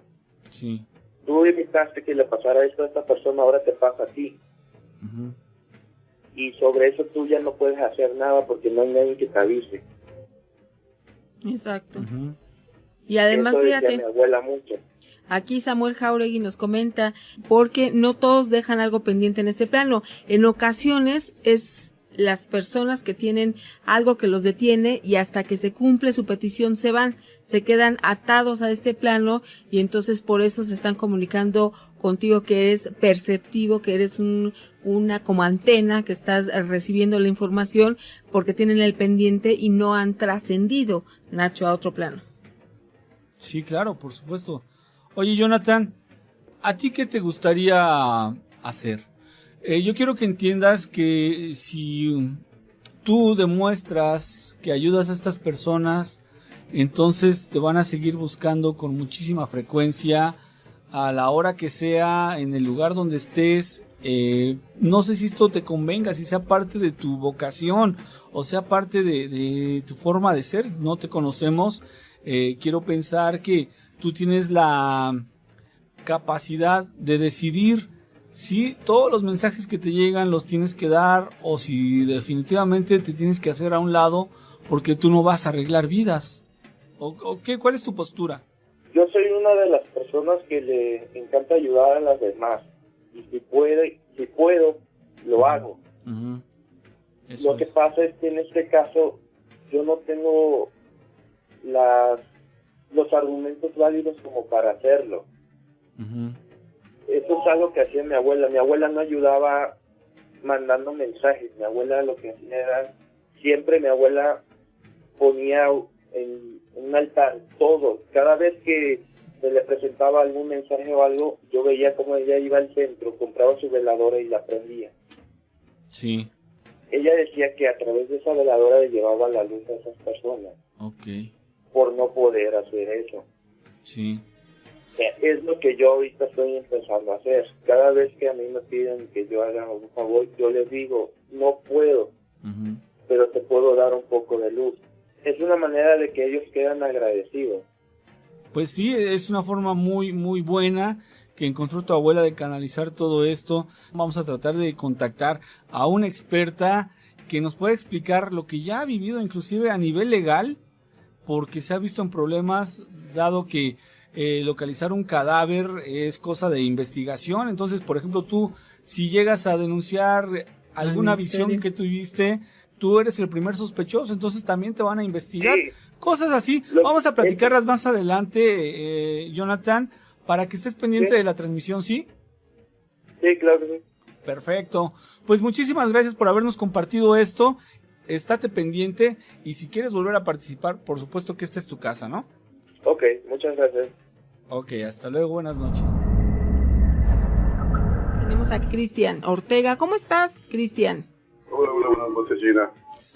Speaker 4: Sí.
Speaker 5: Tú evitaste que le pasara esto a esta persona, ahora te pasa a ti.
Speaker 4: Uh-huh.
Speaker 5: Y sobre eso tú ya no puedes hacer nada porque no hay nadie que te avise.
Speaker 2: Exacto.
Speaker 4: Uh-huh.
Speaker 2: Y además,
Speaker 5: Eso decía
Speaker 2: fíjate,
Speaker 5: mi abuela mucho.
Speaker 2: aquí Samuel Jauregui nos comenta, porque no todos dejan algo pendiente en este plano. En ocasiones es las personas que tienen algo que los detiene y hasta que se cumple su petición se van, se quedan atados a este plano y entonces por eso se están comunicando contigo, que eres perceptivo, que eres una como antena que estás recibiendo la información porque tienen el pendiente y no han trascendido, Nacho, a otro plano.
Speaker 4: Sí, claro, por supuesto. Oye, Jonathan, ¿a ti qué te gustaría hacer? Yo quiero que entiendas que si tú demuestras que ayudas a estas personas, entonces te van a seguir buscando con muchísima frecuencia, a la hora que sea, en el lugar donde estés. No sé si esto te convenga, si sea parte de tu vocación o sea parte de tu forma de ser. No te conocemos. Quiero pensar que tú tienes la capacidad de decidir si todos los mensajes que te llegan los tienes que dar o si definitivamente te tienes que hacer a un lado porque tú no vas a arreglar vidas. ¿O qué? ¿Cuál es tu postura?
Speaker 5: Yo soy una de las personas que le encanta ayudar a las demás. Y si puedo, lo hago.
Speaker 4: Uh-huh.
Speaker 5: Lo que pasa es que en este caso yo no tengo los argumentos válidos como para hacerlo.
Speaker 4: Uh-huh.
Speaker 5: Eso es algo que hacía mi abuela. Mi abuela no ayudaba mandando mensajes. Mi abuela lo que hacía era, siempre mi abuela ponía en un altar todo. Cada vez que se le presentaba algún mensaje o algo, yo veía cómo ella iba al centro, compraba su veladora y la prendía.
Speaker 4: Sí.
Speaker 5: Ella decía que a través de esa veladora le llevaba la luz a esas personas.
Speaker 4: Ok.
Speaker 5: Por no poder hacer eso.
Speaker 4: Sí.
Speaker 5: Es lo que yo ahorita estoy empezando a hacer. Cada vez que a mí me piden que yo haga un favor, yo les digo, no puedo,
Speaker 4: Uh-huh.
Speaker 5: pero te puedo dar un poco de luz. Es una manera de que ellos quedan agradecidos.
Speaker 4: Pues sí, es una forma muy, muy buena que encontró tu abuela de canalizar todo esto. Vamos a tratar de contactar a una experta que nos pueda explicar lo que ya ha vivido, inclusive a nivel legal, porque se ha visto en problemas, dado que localizar un cadáver es cosa de investigación. Entonces, por ejemplo, tú, si llegas a denunciar alguna visión que tuviste, tú eres el primer sospechoso, entonces también te van a investigar.
Speaker 5: Sí.
Speaker 4: Cosas así. Vamos a platicarlas más adelante, Jonathan, para que estés pendiente de la transmisión, ¿sí?
Speaker 5: Sí, claro que sí.
Speaker 4: Perfecto. Pues muchísimas gracias por habernos compartido esto. Estate pendiente y si quieres volver a participar, por supuesto que esta es tu casa, ¿no?
Speaker 5: Ok, muchas gracias.
Speaker 4: Ok, hasta luego, buenas noches.
Speaker 2: Tenemos a Cristian Ortega. ¿Cómo estás, Cristian?
Speaker 6: Hola, buenas noches, Gina.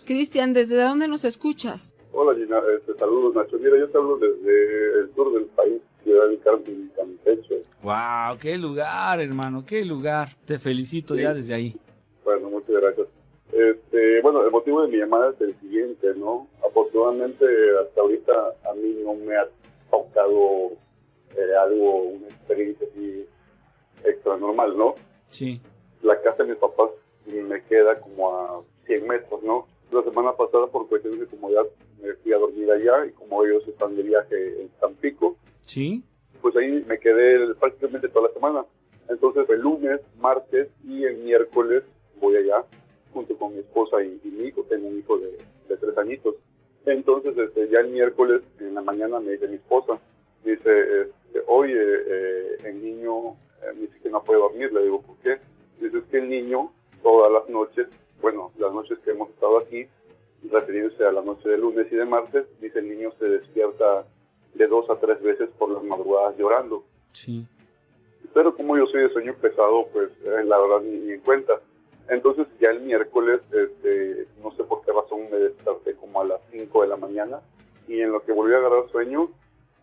Speaker 2: Cristian, ¿desde dónde nos escuchas?
Speaker 6: Hola, Gina. Saludos, Nacho. Mira, yo te hablo desde el sur del país, Ciudad del Carmen, Campeche.
Speaker 4: Wow, qué lugar, hermano, qué lugar. Te felicito ya desde ahí.
Speaker 6: Bueno, muchas gracias. Bueno, el motivo de mi llamada es el siguiente, ¿no? Afortunadamente, hasta ahorita a mí no me ha tocado algo, una experiencia así extra normal, ¿no?
Speaker 4: Sí.
Speaker 6: La casa de mis papás me queda como a 100 metros, ¿no? La semana pasada, por cuestiones de comodidad, me fui a dormir allá y como ellos están de viaje en Tampico,
Speaker 4: Sí.
Speaker 6: pues ahí me quedé prácticamente toda la semana. Entonces el lunes, martes y el miércoles voy allá junto con mi esposa y mi hijo. Tengo un hijo de 3 añitos. Entonces ya el miércoles en la mañana me dice mi esposa, dice, oye, el niño me dice que no puede dormir. Le digo, ¿por qué? Dice, es que el niño todas las noches, bueno, las noches que hemos estado aquí, refiriéndose a la noche de lunes y de martes, dice el niño se despierta de 2 a 3 veces por las madrugadas llorando.
Speaker 4: Sí.
Speaker 6: Pero como yo soy de sueño pesado, pues la verdad ni en cuenta. Entonces ya el miércoles, no sé por qué razón me desperté como a las 5 de la mañana y en lo que volví a agarrar sueño,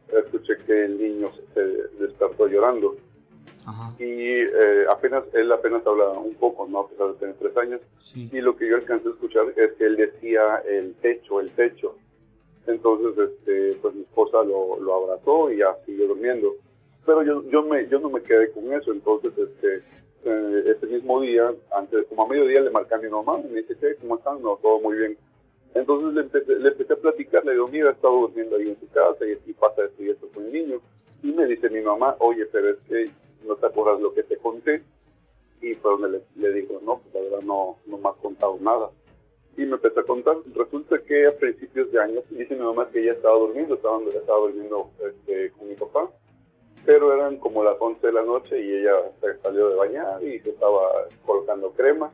Speaker 6: escuché que el niño se despertó llorando.
Speaker 4: Ajá.
Speaker 6: Y él apenas habla un poco, ¿no? A pesar de tener 3 años.
Speaker 4: Sí.
Speaker 6: Y lo que yo alcancé a escuchar es que él decía el techo. Entonces, pues mi esposa lo abrazó y ya siguió durmiendo. Pero yo no me quedé con eso. Entonces, ese mismo día, como a mediodía, le marqué a mi mamá y me dice, ¿qué? ¿Cómo están? No, todo muy bien. Entonces le empecé a platicar, le digo, mira, he estado durmiendo ahí en su casa y pasa esto y esto con el niño. Y me dice mi mamá, oye, pero es que no te acuerdas lo que te conté. Y pues le digo, no, pues la verdad no me has contado nada. Y me empecé a contar. Resulta que a principios de año, dice mi mamá que ella estaba durmiendo con mi papá. Pero eran como las 11 de la noche y ella se salió de bañar y se estaba colocando crema.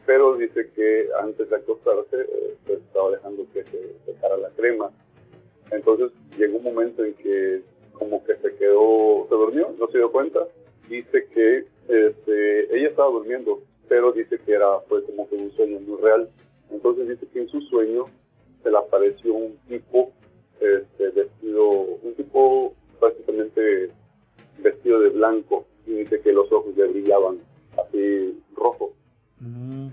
Speaker 6: Pero dice que antes de acostarse, pues estaba dejando que se secara la crema. Entonces llegó un momento en que como que se durmió, no se dio cuenta. Dice que ella estaba durmiendo, pero dice que era pues como que un sueño muy real. Entonces dice que en su sueño se le apareció un tipo prácticamente vestido de blanco, y dice que los ojos le brillaban así rojo.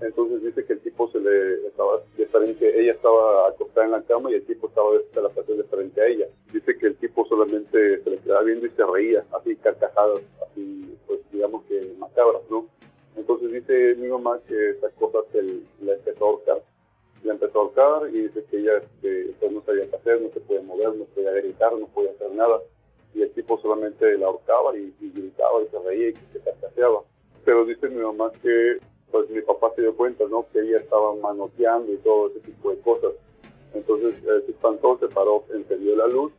Speaker 6: Entonces dice que el tipo ella estaba acostada en la cama y el tipo estaba de frente a ella. Dice que el tipo solamente se le quedaba viendo y se reía, así carcajadas, así pues digamos que macabras, ¿no? Entonces dice mi mamá que esas cosas la empezó a ahorcar. La empezó a ahorcar y dice que ella pues no sabía qué hacer, no se podía mover, no podía gritar, no podía hacer nada. Y el tipo solamente la ahorcaba y gritaba y se reía y se carcajeaba. Pero dice mi mamá que pues mi papá se dio cuenta, ¿no? Que ella estaba manoteando y todo ese tipo de cosas. Entonces se espantó, se paró, encendió la luz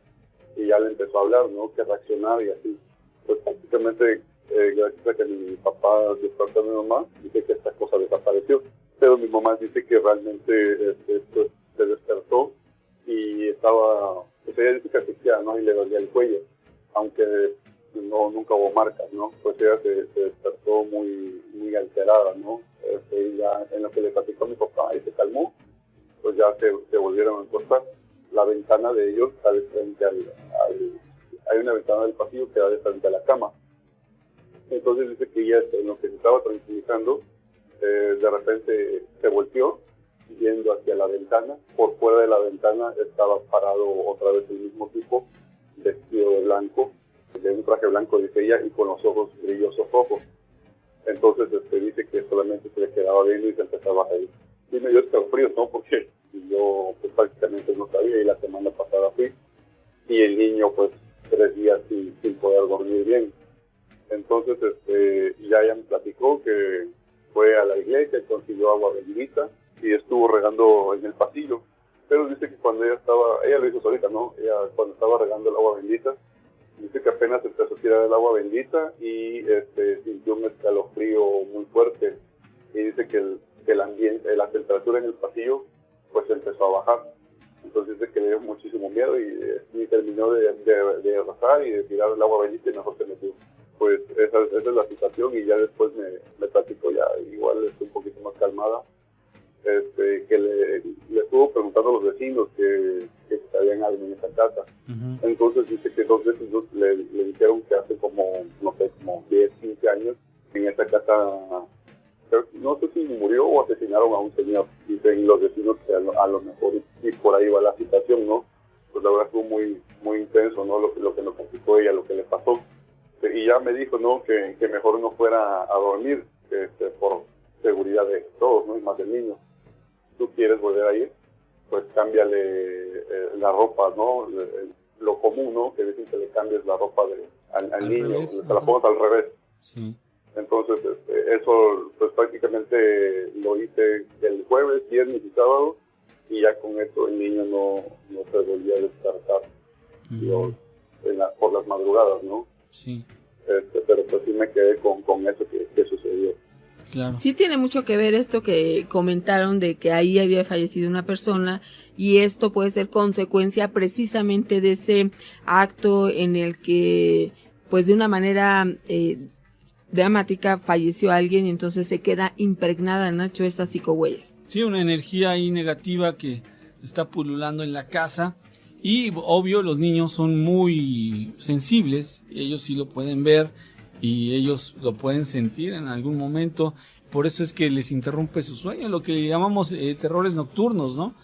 Speaker 6: y ya le empezó a hablar, ¿no? Que reaccionar y así. Pues prácticamente gracias a que mi papá despertó a mi mamá, dice que esta cosa desapareció. Pero mi mamá dice que realmente pues, se despertó y estaba, pues ella dice que asfixiada, ¿no? Y le dolía el cuello, aunque nunca hubo marcas, ¿no? Pues ella se despertó muy alterada, ¿no? Ya en lo que le platicó a mi papá y se calmó, pues ya se volvieron a acostar. La ventana de ellos está de frente hay una ventana del pasillo que da de frente a la cama. Entonces dice que ella, en lo que se estaba tranquilizando, de repente se volteó yendo hacia la ventana. Por fuera de la ventana estaba parado otra vez el mismo tipo, vestido de blanco, de un traje blanco, dice ella, y con los ojos brillosos rojos. Entonces dice que solamente se le quedaba viendo y se empezaba a reír. Y me dio escalofríos, ¿no? Porque yo pues prácticamente no sabía y la semana pasada fui. Y el niño pues 3 días sin poder dormir bien. Entonces ya ella me platicó que fue a la iglesia, consiguió agua bendita y estuvo regando en el pasillo. Pero dice que cuando ella lo hizo solita, ¿no? Ella cuando estaba regando el agua bendita, dice que apenas empezó a tirar el agua bendita y sintió un escalofrío muy fuerte. Y dice que el ambiente, la temperatura en el pasillo, pues empezó a bajar. Entonces dice que le dio muchísimo miedo y terminó de rezar y de tirar el agua bendita y mejor se metió. Pues esa es la situación y ya después me platicó ya, igual un poquito más calmada, que le estuvo preguntando a los vecinos que sabían algo en esa casa.
Speaker 4: Uh-huh.
Speaker 6: Entonces dice que 2 veces le dijeron que hace como 10, 15 años en esa casa, no sé si murió o asesinaron a un señor. Dicen los vecinos que a lo mejor y por ahí va la situación, ¿no? Pues la verdad estuvo muy intenso, ¿no? Lo que nos platicó ella, lo que le pasó. Y ya me dijo, ¿no? Que mejor no fuera a dormir, por seguridad de todos, ¿no? Y más del niño. ¿Tú quieres volver a ir? Pues cámbiale la ropa, ¿no? Lo común, ¿no? Que dicen que le cambies la ropa al niño,
Speaker 4: revés,
Speaker 6: te la pongas al revés.
Speaker 4: Sí.
Speaker 6: Entonces, eso pues prácticamente lo hice el jueves, viernes y sábado, y ya con eso el niño no se volvía a despertar por las madrugadas, ¿no?
Speaker 4: Sí.
Speaker 6: Pero pues sí me quedé con eso que sucedió.
Speaker 4: Claro.
Speaker 2: Sí tiene mucho que ver esto que comentaron de que ahí había fallecido una persona y esto puede ser consecuencia precisamente de ese acto en el que pues de una manera dramática falleció alguien y entonces se queda impregnada, Nacho, estas psicohuellas.
Speaker 4: Sí, una energía ahí negativa que está pululando en la casa y obvio los niños son muy sensibles, ellos sí lo pueden ver y ellos lo pueden sentir en algún momento, por eso es que les interrumpe su sueño, lo que llamamos terrores nocturnos, ¿no?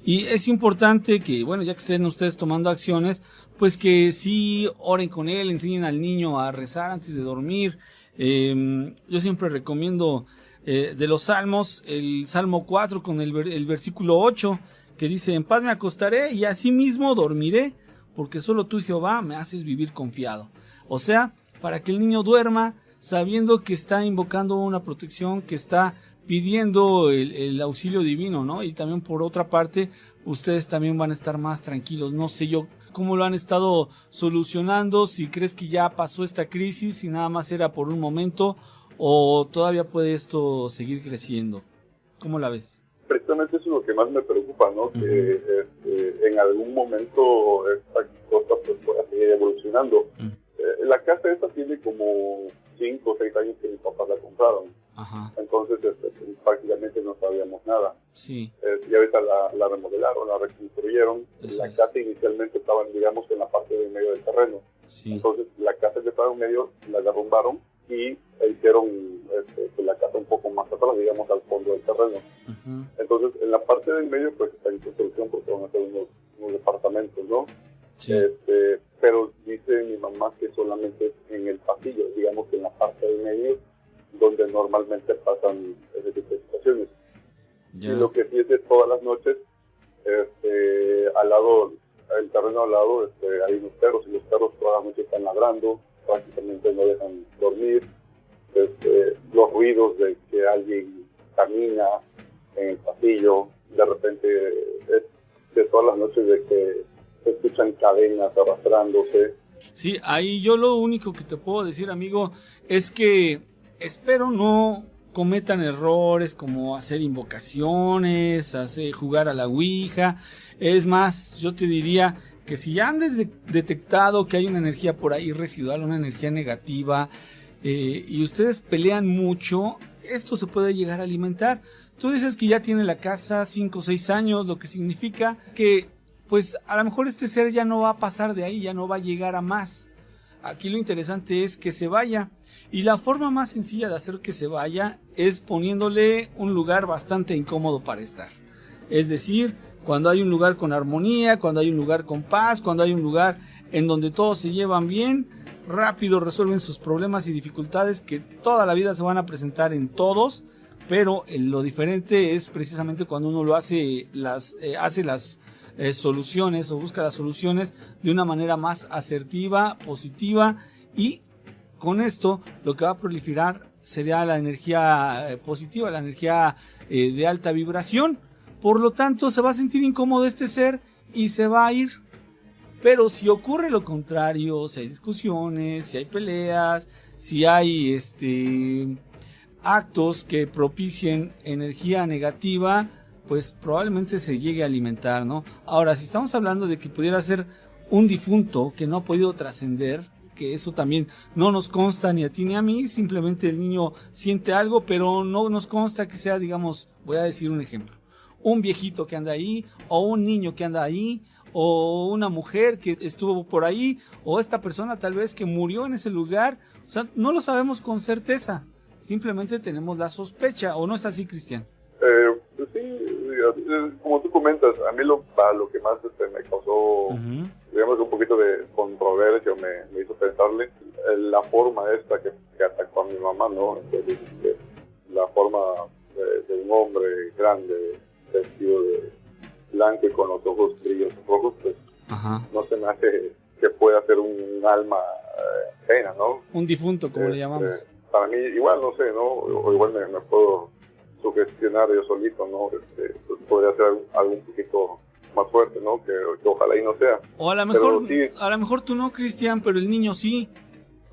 Speaker 4: Y es importante que, bueno, ya que estén ustedes tomando acciones, pues que sí oren con él, enseñen al niño a rezar antes de dormir. Yo siempre recomiendo de los salmos, el Salmo 4 con el versículo 8, que dice, en paz me acostaré y asimismo dormiré, porque solo tú, Jehová, me haces vivir confiado. O sea, para que el niño duerma sabiendo que está invocando una protección, que está pidiendo el auxilio divino, ¿no? Y también por otra parte, ustedes también van a estar más tranquilos. No sé yo cómo lo han estado solucionando, si crees que ya pasó esta crisis y nada más era por un momento, o todavía puede esto seguir creciendo. ¿Cómo la ves?
Speaker 6: Precisamente eso es lo que más me preocupa, ¿no? Uh-huh. Que en algún momento esta cosa pues pueda seguir evolucionando. Uh-huh. La casa esta tiene como 5 o 6 años que mis papás la compraron.
Speaker 4: Ajá.
Speaker 6: Entonces prácticamente no sabíamos nada.
Speaker 4: Sí.
Speaker 6: Y ahorita la remodelaron, la reconstruyeron.
Speaker 4: Eso
Speaker 6: la
Speaker 4: es.
Speaker 6: casa inicialmente estaba, digamos, en la parte del medio del terreno.
Speaker 4: Sí.
Speaker 6: Entonces la casa que estaba en medio la derrumbaron y hicieron la casa un poco más atrás, digamos, al fondo del terreno. Uh-huh. Entonces en la parte del medio pues está en construcción porque van a ser unos departamentos, ¿no?
Speaker 4: Sí.
Speaker 6: Pero dice mi mamá que solamente en el pasillo, digamos que en la parte del medio, donde normalmente pasan ese tipo de situaciones. Yeah. Y lo que sí es de todas las noches, al lado, el terreno al lado, hay unos perros, y los perros toda la noche están ladrando, prácticamente no dejan dormir. Los ruidos de que alguien camina en el pasillo, de repente es de todas las noches de que se escuchan cadenas arrastrándose.
Speaker 4: Sí, ahí yo lo único que te puedo decir, amigo, es que espero no cometan errores como hacer invocaciones, jugar a la ouija. Es más, yo te diría que si ya han detectado que hay una energía por ahí residual, una energía negativa, y ustedes pelean mucho, esto se puede llegar a alimentar. Tú dices que ya tiene la casa 5 o 6 años, lo que significa que pues a lo mejor este ser ya no va a pasar de ahí, ya no va a llegar a más. Aquí lo interesante es que se vaya. Y la forma más sencilla de hacer que se vaya es poniéndole un lugar bastante incómodo para estar. Es decir, cuando hay un lugar con armonía, cuando hay un lugar con paz, cuando hay un lugar en donde todos se llevan bien, rápido resuelven sus problemas y dificultades que toda la vida se van a presentar en todos, pero lo diferente es precisamente cuando uno lo hace las soluciones o busca las soluciones de una manera más asertiva, positiva, y con esto lo que va a proliferar sería la energía positiva, la energía de alta vibración. Por lo tanto se va a sentir incómodo este ser y se va a ir. Pero si ocurre lo contrario, si hay discusiones, si hay peleas, si hay actos que propicien energía negativa, pues probablemente se llegue a alimentar, ¿no? Ahora, si estamos hablando de que pudiera ser un difunto que no ha podido trascender, que eso también no nos consta ni a ti ni a mí, simplemente el niño siente algo, pero no nos consta que sea, digamos, voy a decir un ejemplo, un viejito que anda ahí, o un niño que anda ahí, o una mujer que estuvo por ahí, o esta persona tal vez que murió en ese lugar. O sea, no lo sabemos con certeza, simplemente tenemos la sospecha, ¿o no es así, Cristian?
Speaker 6: Pues sí, como tú comentas, a mí lo que más me causó, digamos, un poquito de controversia, me hizo pensarle, la forma esta que atacó a mi mamá, ¿no? Entonces, la forma de un hombre grande, vestido de blanco y con los ojos brillos rojos, pues
Speaker 4: Ajá.
Speaker 6: no se me hace que pueda ser un alma ajena, ¿no?
Speaker 4: Un difunto, como le llamamos.
Speaker 6: Para mí, igual, no sé, ¿no? O igual me puedo sugestionar yo solito, ¿no? Pues podría ser algo un poquito más fuerte, ¿no? Que ojalá y no sea.
Speaker 4: O a lo mejor,
Speaker 6: sí,
Speaker 4: a lo mejor tú no, Cristian, pero el niño sí.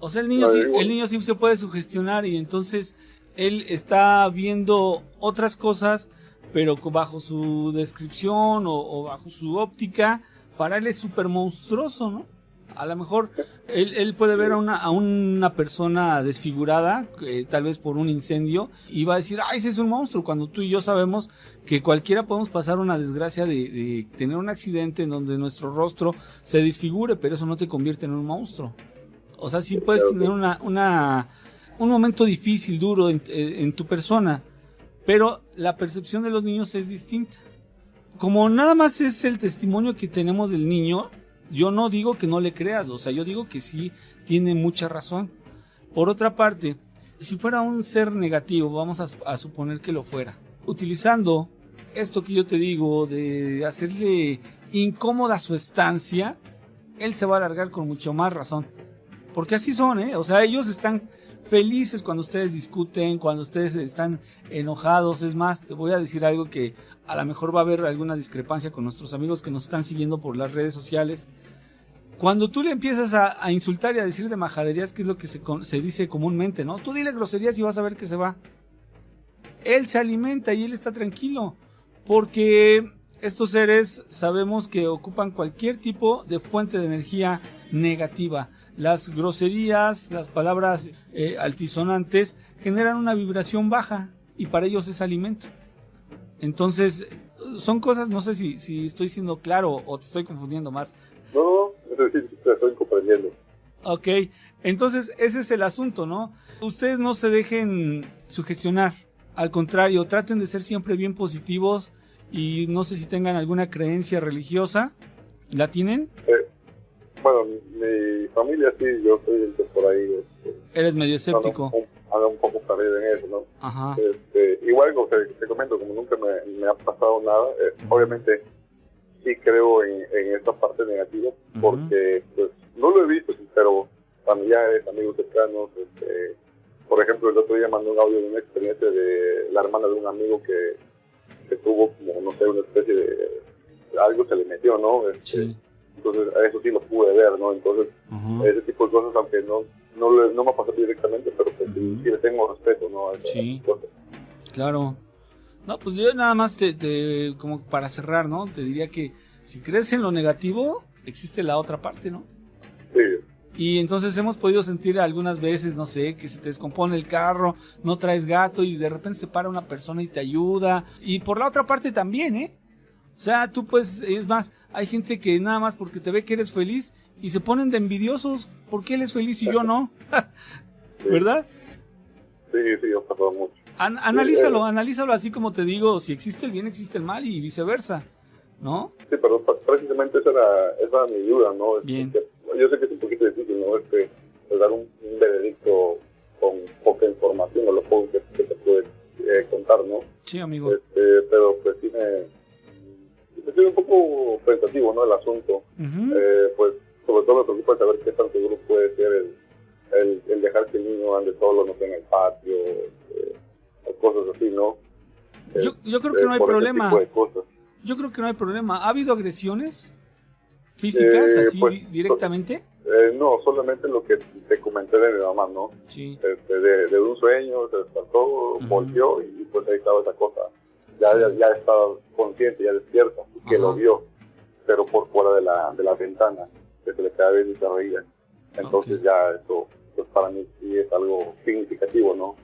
Speaker 4: O sea, el niño sí se puede sugestionar y entonces él está viendo otras cosas, pero bajo su descripción o bajo su óptica, para él es súper monstruoso, ¿no? A lo mejor él puede ver a una persona desfigurada, tal vez por un incendio, y va a decir, ¡ay, ese es un monstruo! Cuando tú y yo sabemos que cualquiera podemos pasar una desgracia de tener un accidente en donde nuestro rostro se desfigure, pero eso no te convierte en un monstruo. O sea, sí puedes tener un momento difícil, duro en tu persona, pero la percepción de los niños es distinta. Como nada más es el testimonio que tenemos del niño, yo no digo que no le creas, o sea, yo digo que sí tiene mucha razón. Por otra parte, si fuera un ser negativo, vamos a suponer que lo fuera, utilizando esto que yo te digo de hacerle incómoda su estancia, él se va a alargar con mucho más razón. Porque así son, o sea, ellos están felices cuando ustedes discuten, cuando ustedes están enojados. Es más, te voy a decir algo que a lo mejor va a haber alguna discrepancia con nuestros amigos que nos están siguiendo por las redes sociales. Cuando tú le empiezas a insultar y a decir de majaderías, que es lo que se dice comúnmente, ¿no? Tú dile groserías y vas a ver que se va. Él se alimenta y él está tranquilo, porque estos seres sabemos que ocupan cualquier tipo de fuente de energía negativa. Las groserías, las palabras altisonantes generan una vibración baja y para ellos es alimento. Entonces, son cosas, no sé si estoy siendo claro o te estoy confundiendo más.
Speaker 6: No, es decir, te estoy comprendiendo.
Speaker 4: Ok, entonces ese es el asunto, ¿no? Ustedes no se dejen sugestionar, al contrario, traten de ser siempre bien positivos y no sé si tengan alguna creencia religiosa. ¿La tienen?
Speaker 6: Bueno, mi familia sí, yo soy el que por ahí.
Speaker 4: Eres medio escéptico.
Speaker 6: Anda un poco perdido en eso, ¿no?
Speaker 4: Ajá.
Speaker 6: Igual, como te comento, como nunca me ha pasado nada, obviamente sí creo en esta parte negativa, porque pues no lo he visto, pero familiares, amigos cercanos, por ejemplo, el otro día mandé un audio de una experiencia de la hermana de un amigo que tuvo como, no sé, una especie de algo se le metió, ¿no?
Speaker 4: Sí.
Speaker 6: Entonces, a eso sí lo pude ver, ¿no? Entonces, ese tipo de cosas, aunque no me pasó directamente, pero pues sí le tengo respeto, ¿no?
Speaker 4: Sí, claro. No, pues yo nada más como para cerrar, ¿no? Te diría que si crees en lo negativo, existe la otra parte, ¿no?
Speaker 6: Sí.
Speaker 4: Y entonces hemos podido sentir algunas veces, no sé, que se te descompone el carro, no traes gato y de repente se para una persona y te ayuda. Y por la otra parte también, O sea, tú pues, es más, hay gente que nada más porque te ve que eres feliz y se ponen de envidiosos. ¿Por qué él es feliz y yo no? ¿Verdad?
Speaker 6: Sí, ha pasado mucho.
Speaker 4: Analízalo así como te digo, si existe el bien, existe el mal y viceversa, ¿no?
Speaker 6: Sí, pero precisamente esa era mi duda, ¿no?
Speaker 4: Bien.
Speaker 6: Yo sé que es un poquito difícil, ¿no? Dar un veredicto con poca información o lo poco que te puede contar, ¿no?
Speaker 4: Sí, amigo.
Speaker 6: Pero pues sí estoy un poco pensativo, ¿no? El asunto. Pues sobre todo me preocupa saber qué tan seguro puede ser el dejar que el niño ande solo, no sé, en el patio, o cosas así, ¿no?
Speaker 4: Yo creo que no hay problema. Yo creo que no hay problema. ¿Ha habido agresiones físicas así pues, directamente?
Speaker 6: No, solamente lo que te comenté de mi mamá, ¿no?
Speaker 4: Sí.
Speaker 6: De un sueño, se despertó, volvió y pues ahí estaba esa cosa. Ya estaba consciente, ya despierta, que lo vio, pero por fuera de la ventana, que se le queda bien y se reía. Entonces ya eso, pues para mí sí es algo significativo, ¿no?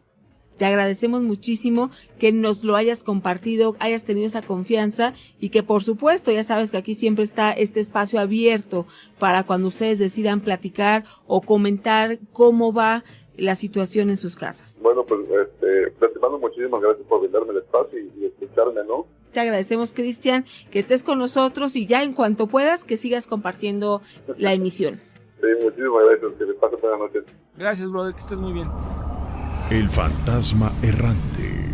Speaker 2: Te agradecemos muchísimo que nos lo hayas compartido, hayas tenido esa confianza y que por supuesto, ya sabes que aquí siempre está este espacio abierto para cuando ustedes decidan platicar o comentar cómo va la situación en sus casas.
Speaker 6: Bueno, pues Fernando, muchísimas gracias por brindarme el espacio y escucharme, ¿no?
Speaker 2: Te agradecemos, Cristian, que estés con nosotros y ya en cuanto puedas que sigas compartiendo la emisión.
Speaker 6: Sí, Sí, muchísimas gracias. Que le pase buenas noches.
Speaker 4: Gracias, brother, que estés muy bien.
Speaker 1: El fantasma errante.